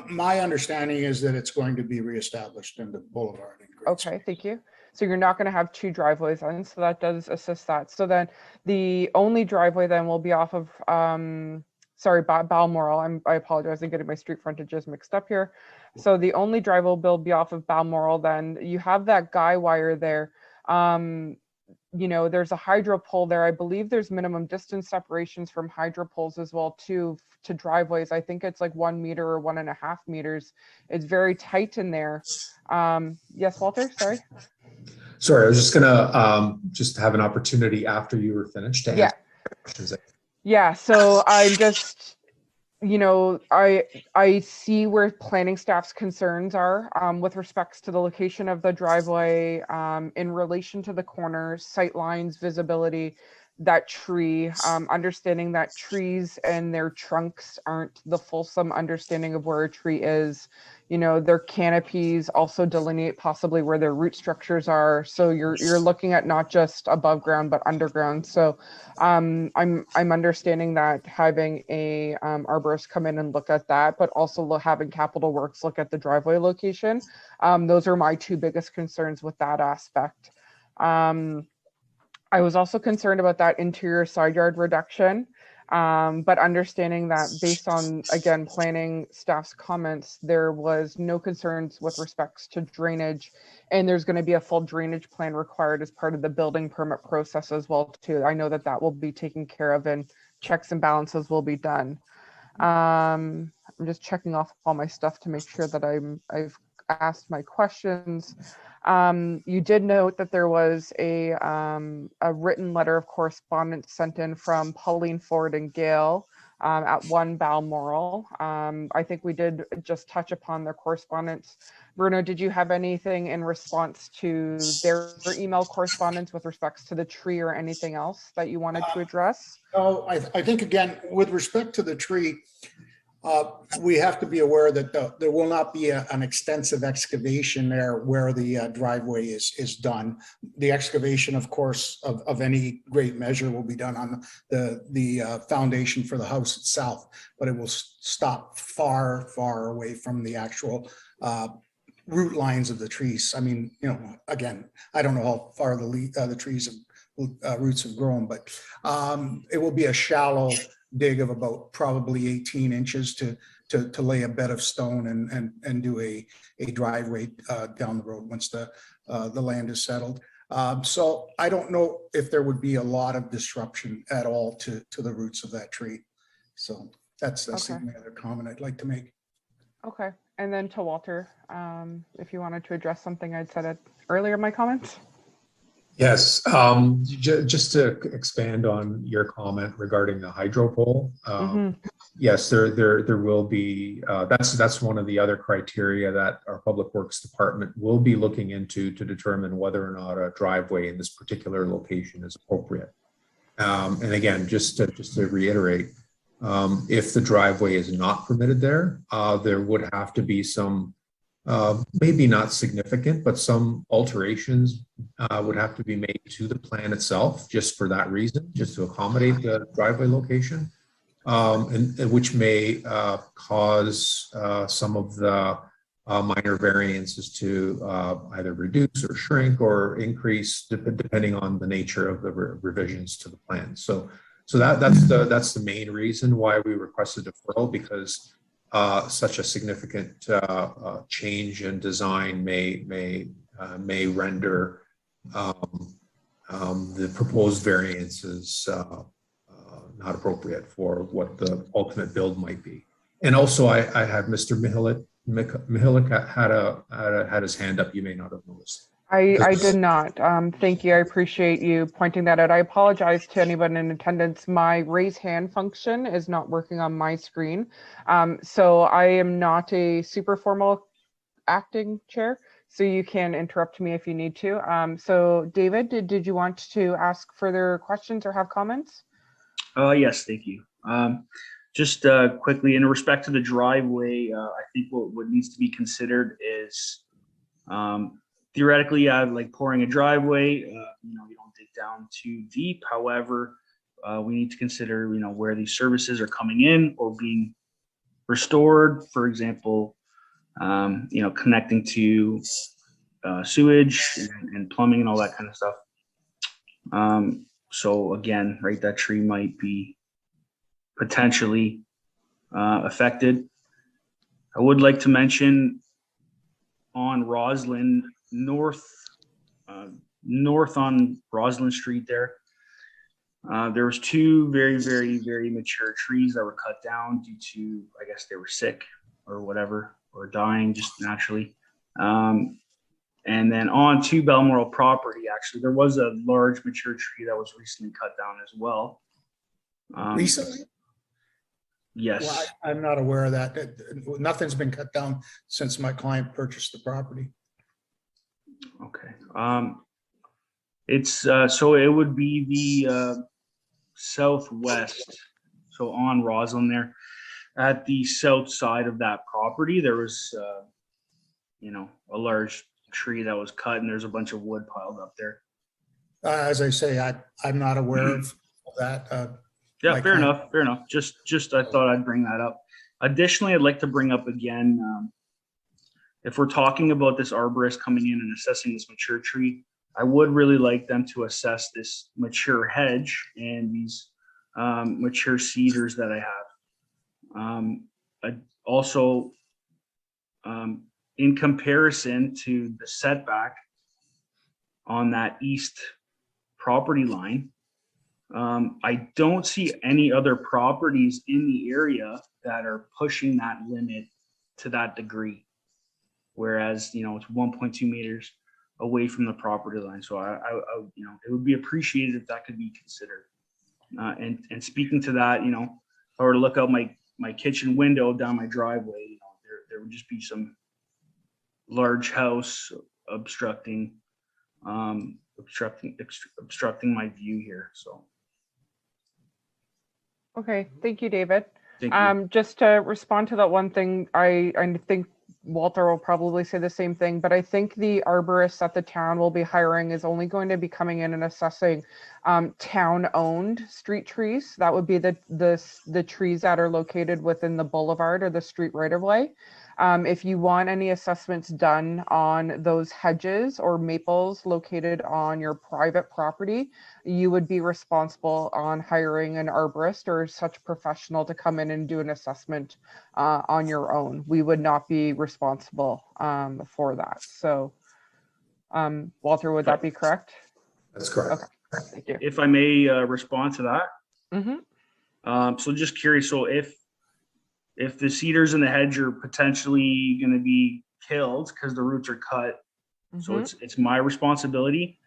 My understanding is that it's going to be reestablished in the Boulevard. Okay, thank you. So you're not going to have two driveways then, so that does assist that. So then the only driveway then will be off of, Balmoral. I apologize, I'm getting my street frontages mixed up here. So the only driveway will be off of Balmoral. Then you have that guy wire there. There's a hydro pole there. I believe there's minimum distance separations from hydro poles as well too, to driveways. I think it's like 1 meter or 1.5 meters. It's very tight in there. Yes, Walter, sorry. Sorry, I was just gonna just have an opportunity after you were finished to answer questions. Yeah, so I'm just, I see where planning staff's concerns are with respects to the location of the driveway, in relation to the corners, sight lines, visibility, that tree, understanding that trees and their trunks aren't the fulsome understanding of where a tree is. Their canopies also delineate possibly where their root structures are. So you're looking at not just above ground, but underground. So I'm understanding that having a arborist come in and look at that, but also having Capital Works look at the driveway location. Those are my two biggest concerns with that aspect. I was also concerned about that interior side yard reduction. But understanding that based on, again, planning staff's comments, there was no concerns with respects to drainage, and there's going to be a full drainage plan required as part of the building permit process as well too. I know that that will be taken care of and checks and balances will be done. I'm just checking off all my stuff to make sure that I've asked my questions. You did note that there was a written letter of correspondence sent in from Pauline Ford and Gail at 1 Balmoral. I think we did just touch upon their correspondence. Bruno, did you have anything in response to their email correspondence with respects to the tree or anything else that you wanted to address? No, I think, again, with respect to the tree, we have to be aware that there will not be an extensive excavation there where the driveway is done. The excavation, of course, of any great measure will be done on the foundation for the house itself, but it will stop far, far away from the actual root lines of the trees. I mean, again, I don't know how far the trees roots have grown, but it will be a shallow dig of about probably 18 inches to lay a bed of stone and do a driveway down the road once the land is settled. So I don't know if there would be a lot of disruption at all to the roots of that tree. So that's the only other comment I'd like to make. Okay, and then to Walter, if you wanted to address something I'd said earlier in my comments. Yes, just to expand on your comment regarding the hydro pole. Yes, there will be. That's one of the other criteria that our Public Works Department will be looking into to determine whether or not a driveway in this particular location is appropriate. And again, just to reiterate, if the driveway is not permitted there, there would have to be some. Maybe not significant, but some alterations would have to be made to the plan itself, just for that reason, just to accommodate the driveway location, and which may cause some of the minor variances to either reduce or shrink or increase depending on the nature of the revisions to the plan. So that's the main reason why we requested deferral, because such a significant change in design may render the proposed variances not appropriate for what the ultimate build might be. And also, I have Mr. Mihalik had his hand up. You may not have noticed. I did not. Thank you. I appreciate you pointing that out. I apologize to anyone in attendance. My raise hand function is not working on my screen. So I am not a super formal acting chair, so you can interrupt me if you need to. So David, did you want to ask further questions or have comments? Yes, thank you. Just quickly, in respect to the driveway, I think what needs to be considered is theoretically, like pouring a driveway, you don't dig down too deep. However, we need to consider, where these services are coming in or being restored. For example, connecting to sewage and plumbing and all that kind of stuff. So again, right, that tree might be potentially affected. I would like to mention on Roslyn, north on Roslyn Street there was two very, very, very mature trees that were cut down due to, I guess they were sick or whatever, or dying just naturally. And then on to Balmoral property, actually, there was a large mature tree that was recently cut down as well. Recently? Yes. Well, I'm not aware of that. Nothing's been cut down since my client purchased the property. Okay. It's so it would be the southwest, so on Roslyn there, at the south side of that property, there was a large tree that was cut, and there's a bunch of wood piled up there. As I say, I'm not aware of that. Yeah, fair enough. Just I thought I'd bring that up. Additionally, I'd like to bring up again, if we're talking about this arborist coming in and assessing this mature tree, I would really like them to assess this mature hedge and these mature cedars that I have. Also, in comparison to the setback on that east property line, I don't see any other properties in the area that are pushing that limit to that degree. Whereas, it's 1.2 meters away from the property line. So I it would be appreciated if that could be considered. And speaking to that, if I were to look out my kitchen window down my driveway, there would just be some large house obstructing my view here. So. Okay, thank you, David. Thank you. Just to respond to that one thing, I think Walter will probably say the same thing, but I think the arborist that the town will be hiring is only going to be coming in and assessing town-owned street trees. That would be the trees that are located within the boulevard or the street right-of-way. If you want any assessments done on those hedges or maples located on your private property, you would be responsible on hiring an arborist or such professional to come in and do an assessment on your own. We would not be responsible for that. So, Walter, would that be correct? That's correct. Okay, thank you. If I may respond to that. Mm-hmm. So just curious, so if the cedars in the hedge are potentially going to be killed because the roots are cut, so it's my responsibility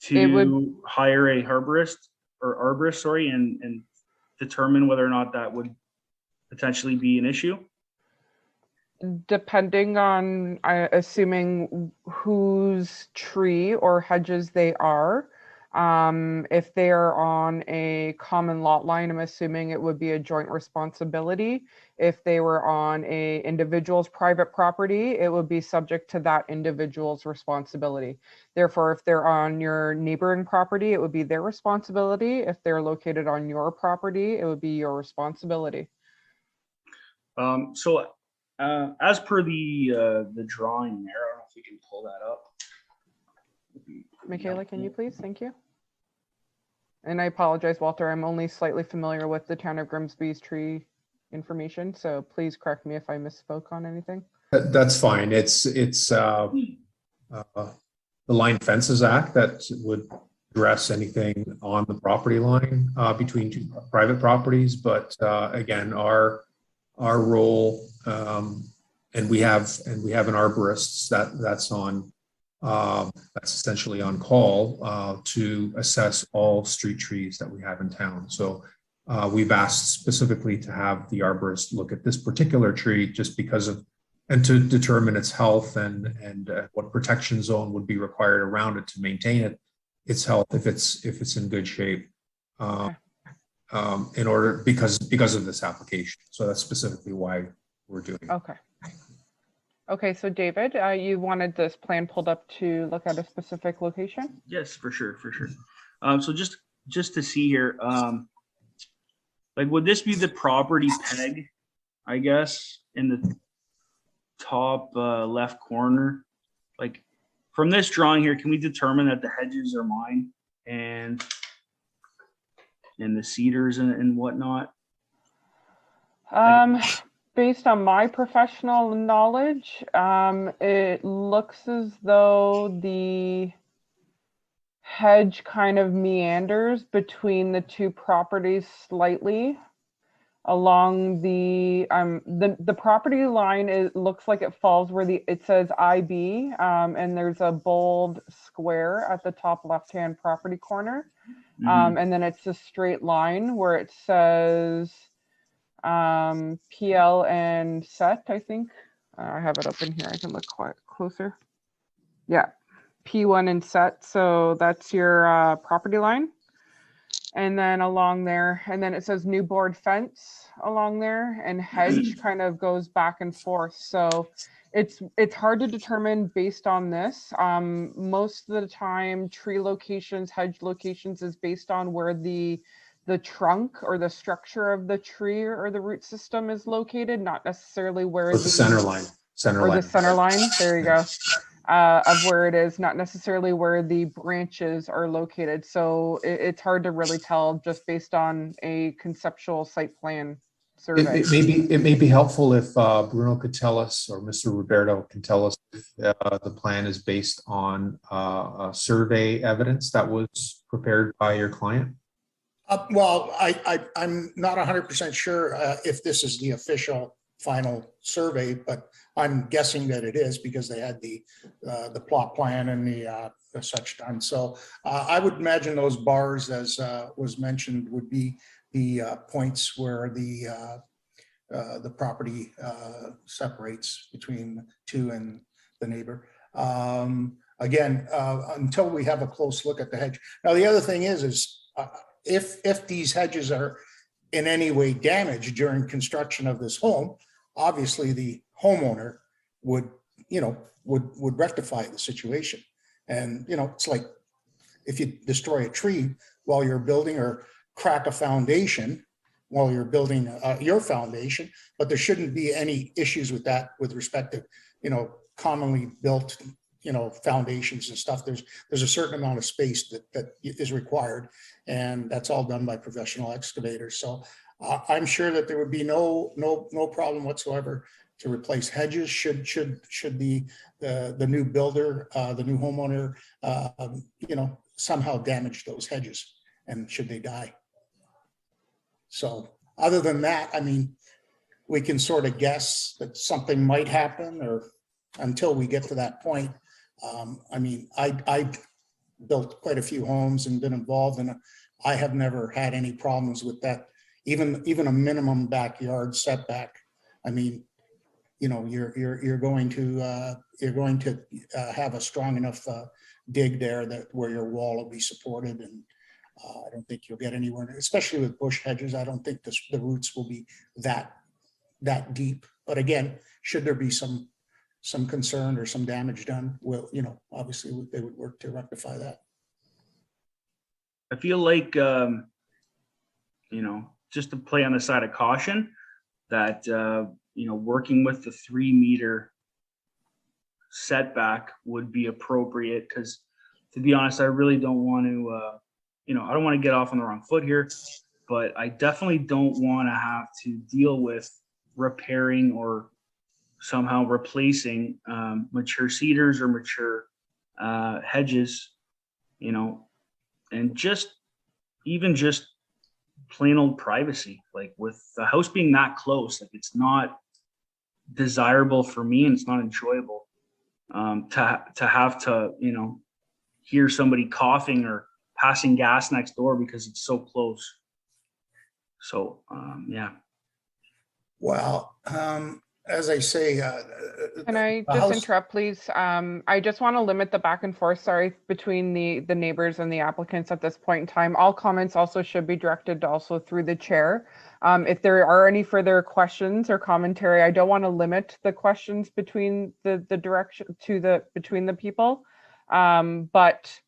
to hire a arborist, and determine whether or not that would potentially be an issue. Depending on, assuming whose tree or hedges they are. If they are on a common lot line, I'm assuming it would be a joint responsibility. If they were on a individual's private property, it would be subject to that individual's responsibility. Therefore, if they're on your neighboring property, it would be their responsibility. If they're located on your property, it would be your responsibility. So As per the drawing there, I don't know if we can pull that up. Michaela, can you please? Thank you. And I apologize, Walter, I'm only slightly familiar with the town of Grimsby's tree information, so please correct me if I misspoke on anything. That's fine. It's the Line Fences Act that would address anything on the property line between two private properties. But again, our role, and we have an arborist that's essentially on call to assess all street trees that we have in town. So we've asked specifically to have the arborist look at this particular tree just because of, and to determine its health and what protection zone would be required around it to maintain its health if it's in good shape. In order because of this application. So that's specifically why we're doing it. Okay, so David, you wanted this plan pulled up to look at a specific location? Yes, for sure. So just to see here, like, would this be the property peg, I guess, in the top left corner? Like, from this drawing here, can we determine that the hedges are mine and the cedars and whatnot? Based on my professional knowledge, it looks as though the hedge kind of meanders between the two properties slightly along the property line. It looks like it falls where it says IB, and there's a bold square at the top left-hand property corner. And then it's a straight line where it says PL and set, I think. I have it open here. I can look quite closer. Yeah, P1 and set. So that's your property line. And then along there, and then it says new board fence along there, and hedge kind of goes back and forth. So it's hard to determine based on this. Most of the time, tree locations, hedge locations is based on where the trunk or the structure of the tree or the root system is located, not necessarily where the center line. The center line. There you go. Of where it is, not necessarily where the branches are located. So it's hard to really tell just based on a conceptual site plan survey. It may be helpful if Bruno could tell us, or Mr. Roberto can tell us if the plan is based on survey evidence that was prepared by your client. Well, I'm not 100% sure if this is the official final survey, but I'm guessing that it is because they had the plot plan and the such done. So I would imagine those bars, as was mentioned, would be the points where the property separates between two and the neighbor. Again, until we have a close look at the hedge. Now, the other thing is if these hedges are in any way damaged during construction of this home, obviously the homeowner would rectify the situation. And, it's like if you destroy a tree while you're building or crack a foundation while you're building your foundation, but there shouldn't be any issues with that with respect to, commonly built, foundations and stuff. There's a certain amount of space that is required, and that's all done by professional excavators. So I'm sure that there would be no problem whatsoever to replace hedges should the new builder, the new homeowner, somehow damage those hedges, and should they die. So other than that, I mean, we can sort of guess that something might happen, or until we get to that point. I mean, I built quite a few homes and been involved, and I have never had any problems with that. Even a minimum backyard setback. I mean, you're going to have a strong enough dig there that where your wall will be supported, and I don't think you'll get anywhere, especially with bush hedges. I don't think the roots will be that deep. But again, should there be some concern or some damage done, well, obviously they would work to rectify that. I feel like, just to play on the side of caution, that working with the 3-meter setback would be appropriate, because to be honest, I really don't want to, I don't want to get off on the wrong foot here, but I definitely don't want to have to deal with repairing or somehow replacing mature cedars or mature hedges, and just plain old privacy. Like, with the house being that close, like, it's not desirable for me, and it's not enjoyable to have to hear somebody coughing or passing gas next door because it's so close. So yeah. Well, as I say, Can I the just house- interrupt, please? I just want to limit the back and forth, between the neighbors and the applicants at this point in time. All comments also should be directed also through the chair. If there are any further questions or commentary, I don't want to limit the questions between the direction between the people. But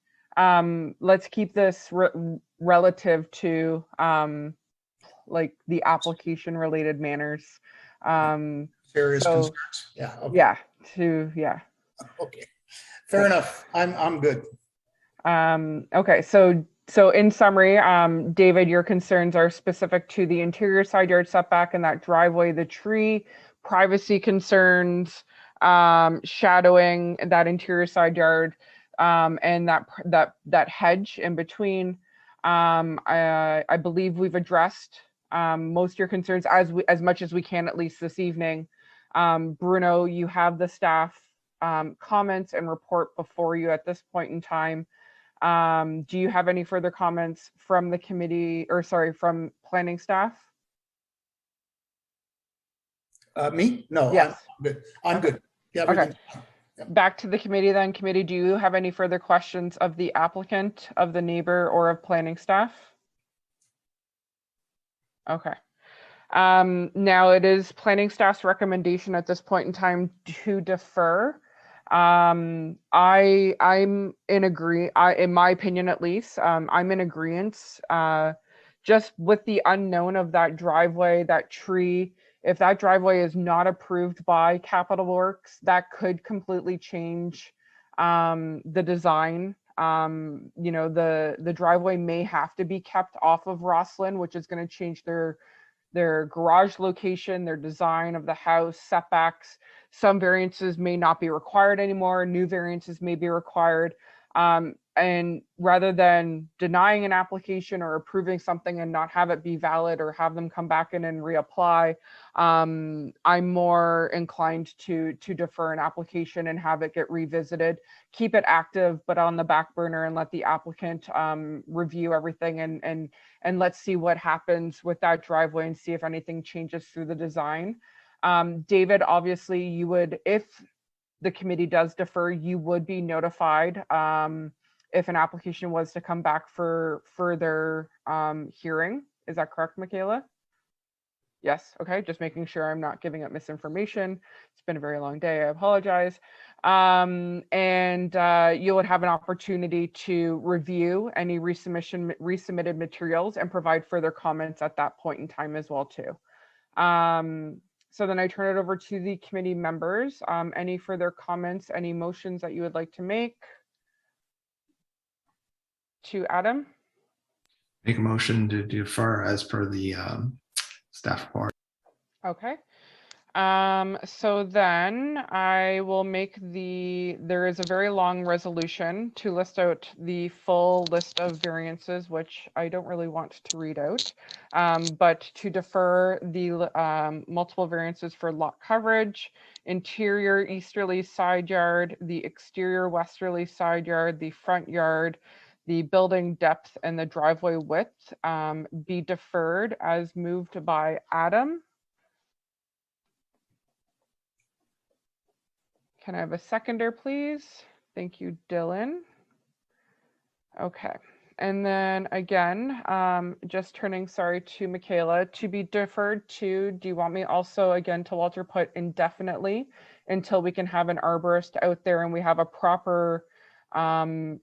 let's keep this relative to like the application related manners. Serious so- concerns. Yeah. Okay. Yeah. Okay. Fair enough. I'm good. Okay, so in summary, David, your concerns are specific to the interior side yard setback and that driveway, the tree, privacy concerns, shadowing that interior side yard, and that hedge in between. I believe we've addressed most of your concerns as much as we can, at least this evening. Bruno, you have the staff comments and report before you at this point in time. Do you have any further comments from the committee, or sorry, from planning staff? Me? No, Yes. I'm good. I'm good. Yeah. Okay. everything- Back to the committee then. Committee, do you have any further questions of the applicant, of the neighbor, or of planning staff? Okay. Now it is planning staff's recommendation at this point in time to defer. I'm in my opinion, at least, I'm in agreement, just with the unknown of that driveway, that tree. If that driveway is not approved by Capital Works, that could completely change the design. The driveway may have to be kept off of Roslyn, which is going to change their garage location, their design of the house, setbacks. Some variances may not be required anymore. New variances may be required. And rather than denying an application or approving something and not have it be valid, or have them come back in and reapply, I'm more inclined to defer an application and have it get revisited. Keep it active, but on the back burner, and let the applicant review everything, and let's see what happens with that driveway and see if anything changes through the design. David, obviously you would, if the committee does defer, you would be notified if an application was to come back for further hearing. Is that correct, Michaela? Yes, okay, just making sure I'm not giving up misinformation. It's been a very long day, I apologize. And you would have an opportunity to review any resubmitted materials and provide further comments at that point in time as well too. So then I turn it over to the committee members. Any further comments, any motions that you would like to make? To Adam? Make a motion to defer as per the staff report. Okay. So then I will make there is a very long resolution to list out the full list of variances, which I don't really want to read out, but to defer the multiple variances for lot coverage, interior easterly side yard, the exterior westerly side yard, the front yard, the building depth, and the driveway width be deferred as moved by Adam. Can I have a seconder, please? Thank you, Dylan. Okay. And then again, just turning, sorry, to Michaela, to be deferred to, do you want me also again to Walter put indefinitely until we can have an arborist out there and we have a proper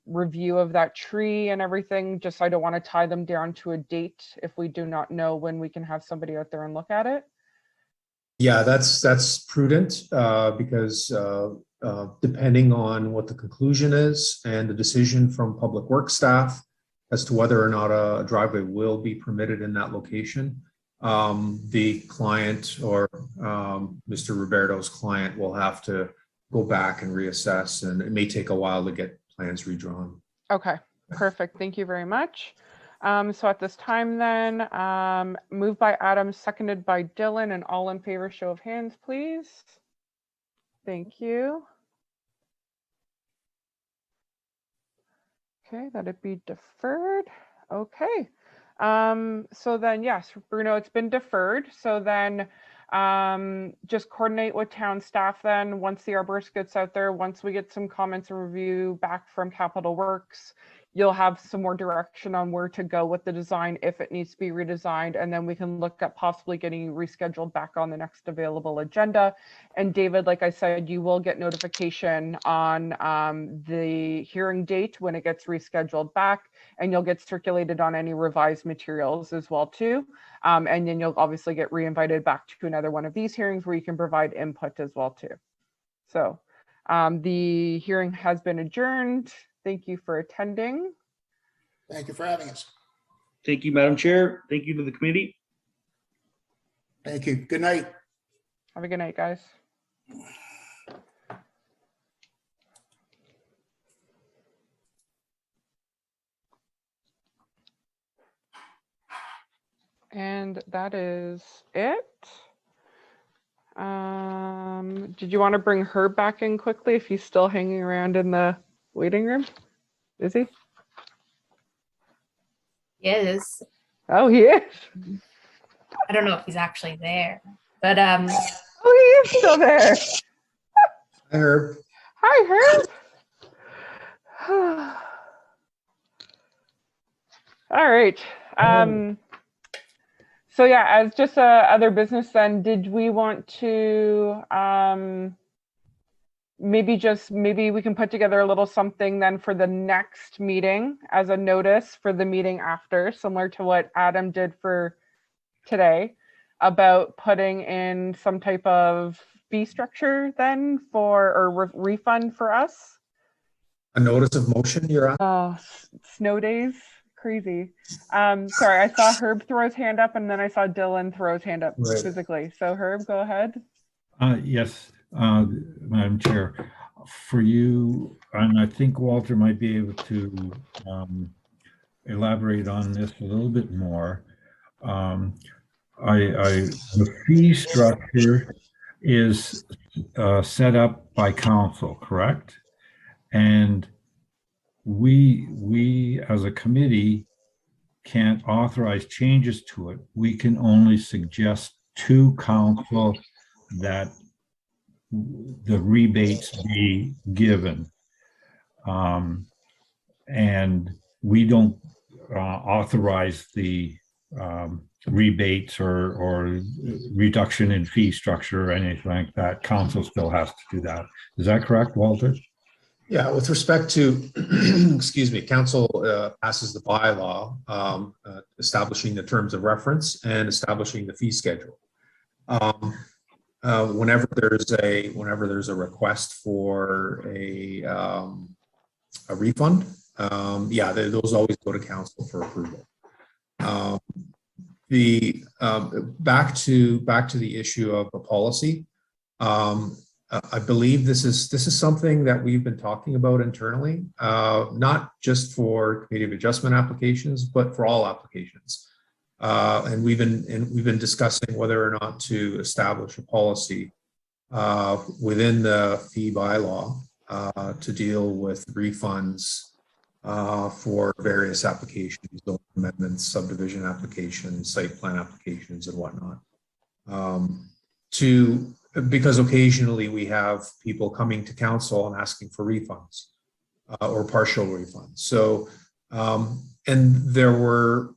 review of that tree and everything? Just, I don't want to tie them down to a date if we do not know when we can have somebody out there and look at it. Yeah, that's prudent because depending on what the conclusion is and the decision from Public Works staff as to whether or not a driveway will be permitted in that location, the client or Mr. Roberto's client will have to go back and reassess, and it may take a while to get plans redrawn. Okay, perfect. Thank you very much. So at this time then, moved by Adam, seconded by Dylan, and all in favor, show of hands, please. Thank you. Okay, that'd be deferred. Okay. So then, yes, Bruno, it's been deferred. So then just coordinate with town staff then, once the arborist gets out there, once we get some comments and review back from Capital Works, you'll have some more direction on where to go with the design if it needs to be redesigned, and then we can look at possibly getting rescheduled back on the next available agenda. And David, like I said, you will get notification on the hearing date when it gets rescheduled back, and you'll get circulated on any revised materials as well too. And then you'll obviously get re-invited back to another one of these hearings where you can provide input as well too. So the hearing has been adjourned. Thank you for attending. Thank you for having us. Thank you, Madam Chair. Thank you to the committee. Thank you. Good night. Have a good night, guys. And that is it. Did you want to bring Herb back in quickly if he's still hanging around in the waiting room? Is he? Is. Oh, he is. I don't know if he's actually there, but Oh, he is still there. Hi, Herb. Hi, Herb. All right. So yeah, as just other business then, did we want to maybe we can put together a little something then for the next meeting as a notice for the meeting after, similar to what Adam did for today, about putting in some type of fee structure then for, or refund for us? A notice of motion you're on? Oh, snow days. Crazy. Sorry, I saw Herb throw his hand up and then I saw Dylan throw his hand up Right. physically. So Herb, go ahead. Yes, Madam Chair, for you, and I think Walter might be able to elaborate on this a little bit more. The fee structure is set up by council, correct? And we as a committee can't authorize changes to it. We can only suggest to council that the rebates be given. And we don't authorize the rebates or reduction in fee structure or anything like that. Council still has to do that. Is that correct, Walter? Yeah, with respect to, excuse me, council passes the bylaw establishing the terms of reference and establishing the fee schedule. Whenever there's a request for a refund, yeah, those always go to council for approval. Back to the issue of a policy. I believe this is something that we've been talking about internally, not just for committee of adjustment applications, but for all applications. And we've been discussing whether or not to establish a policy within the fee bylaw to deal with refunds for various applications, zone amendments, subdivision applications, site plan applications, and whatnot. Because occasionally we have people coming to council and asking for refunds or partial refunds. So, and there were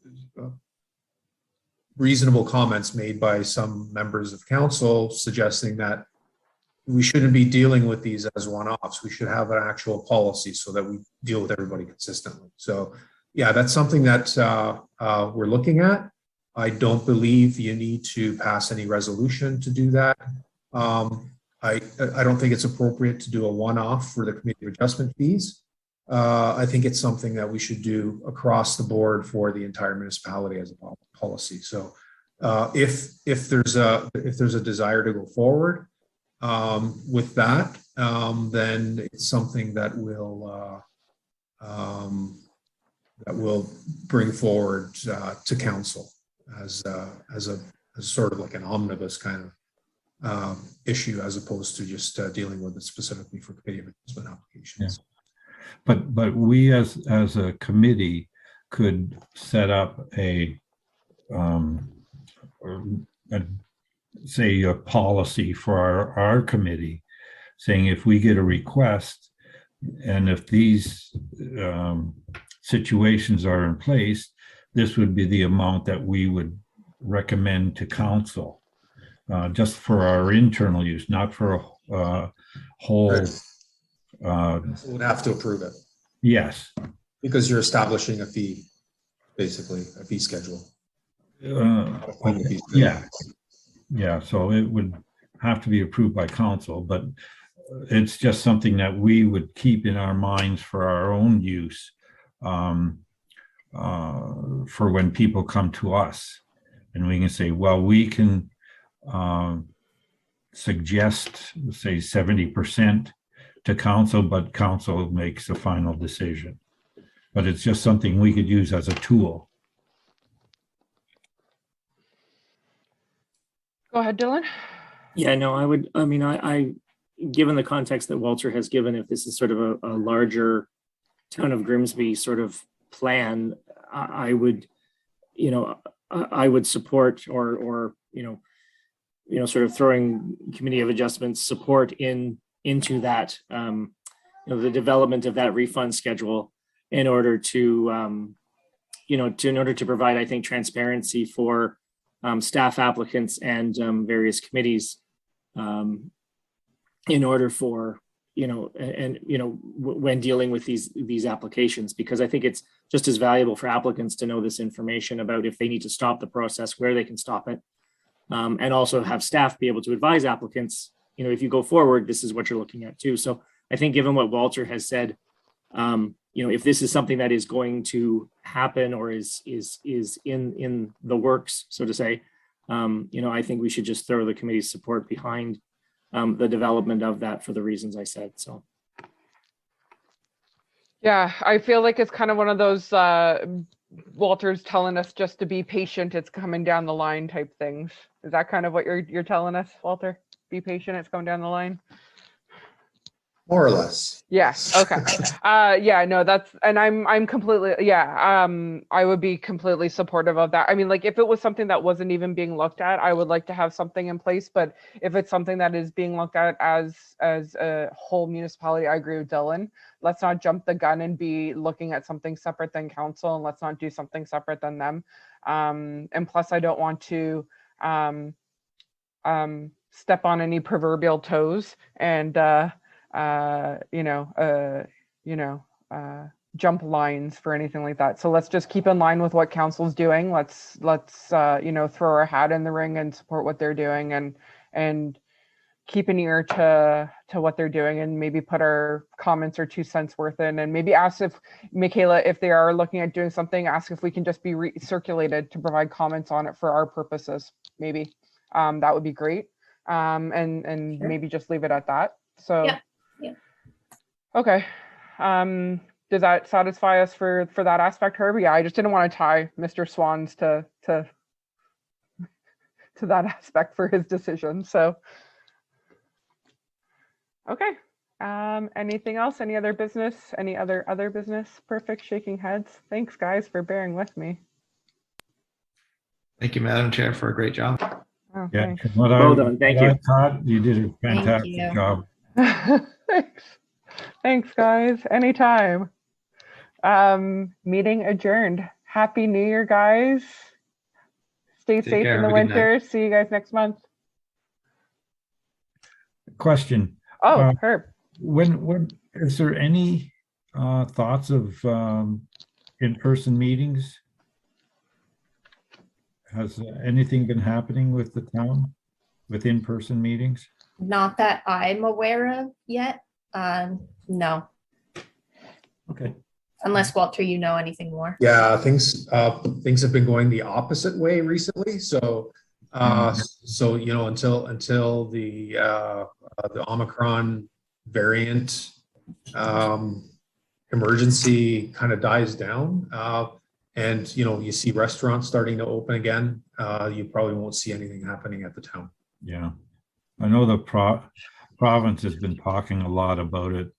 reasonable comments made by some members of council suggesting that we shouldn't be dealing with these as one-offs. We should have an actual policy so that we deal with everybody consistently. So yeah, that's something that we're looking at. I don't believe you need to pass any resolution to do that. I don't think it's appropriate to do a one-off for the committee of adjustment fees. I think it's something that we should do across the board for the entire municipality as a policy. So if there's a desire to go forward with that, then it's something that will bring forward to council as sort of like an omnibus kind of issue, as opposed to just dealing with it specifically for committee of adjustment applications. Yeah. But we as a committee could set up a policy for our committee, saying if we get a request and if these situations are in place, this would be the amount that we would recommend to council, just for our internal use, not for a whole. Would have to approve it. Yes. Because you're establishing a fee, basically a fee schedule. Yeah. Yeah. So it would have to be approved by council, but it's just something that we would keep in our minds for our own use, for when people come to us, and we can say, well, we can suggest, say, 70% to council, but council makes the final decision. But it's just something we could use as a tool. Go ahead, Dylan. Yeah, no, I given the context that Walter has given, if this is sort of a larger town of Grimsby sort of plan, I would support or sort of throwing committee of adjustments support into that, the development of that refund schedule in order to, in order to provide, I think, transparency for staff applicants and various committees, in order for, when dealing with these applications, because I think it's just as valuable for applicants to know this information about if they need to stop the process, where they can stop it, and also have staff be able to advise applicants, if you go forward, this is what you're looking at too. So I think given what Walter has said, if this is something that is going to happen or is in the works, so to say, I think we should just throw the committee's support behind the development of that for the reasons I said. So. Yeah, I feel like it's kind of one of those Walter's telling us just to be patient, it's coming down the line type things. Is that kind of what you're telling us, Walter? Be patient, it's coming down the line? More or less. Yeah. Okay. Yeah, no, and I'm completely, I would be completely supportive of that. I mean, like, if it was something that wasn't even being looked at, I would like to have something in place, but if it's something that is being looked at as a whole municipality, I agree with Dylan. Let's not jump the gun and be looking at something separate than council, and let's not do something separate than them. And plus, I don't want to step on any proverbial toes and jump lines for anything like that. So let's just keep in line with what council's doing. Let's throw our hat in the ring and support what they're doing, and keep an ear to what they're doing, and maybe put our comments or 2 cents worth in, and maybe ask if Michaela, if they are looking at doing something, ask if we can just be recirculated to provide comments on it for our purposes. Maybe that would be great. And sure. Maybe just leave it at that. So yeah. Okay. Does that satisfy us for that aspect, Herb? Yeah, I just didn't want to tie Mr. Swans to that aspect for his decision. So okay. Anything else? Any other business? Any other business? Perfect. Shaking heads. Thanks, guys, for bearing with me. Thank you, Madam Chair, for a great job. Oh, Yeah, well done. Thank you. I thought you did a fantastic job. Thanks, guys. Anytime. Meeting adjourned. Happy New Year, guys. Stay safe in the winter. See you guys next month. Question. Oh, Herb. When is there any thoughts of in-person meetings has anything been happening with the town with in-person meetings? Not that I'm aware of yet. No, Okay. unless Walter, you know anything more. Yeah, things have been going the opposite way recently. So, until the Omicron variant emergency kind of dies down, and you see restaurants starting to open again, you probably won't see anything happening at the town. Yeah, I know the province has been talking a lot about it.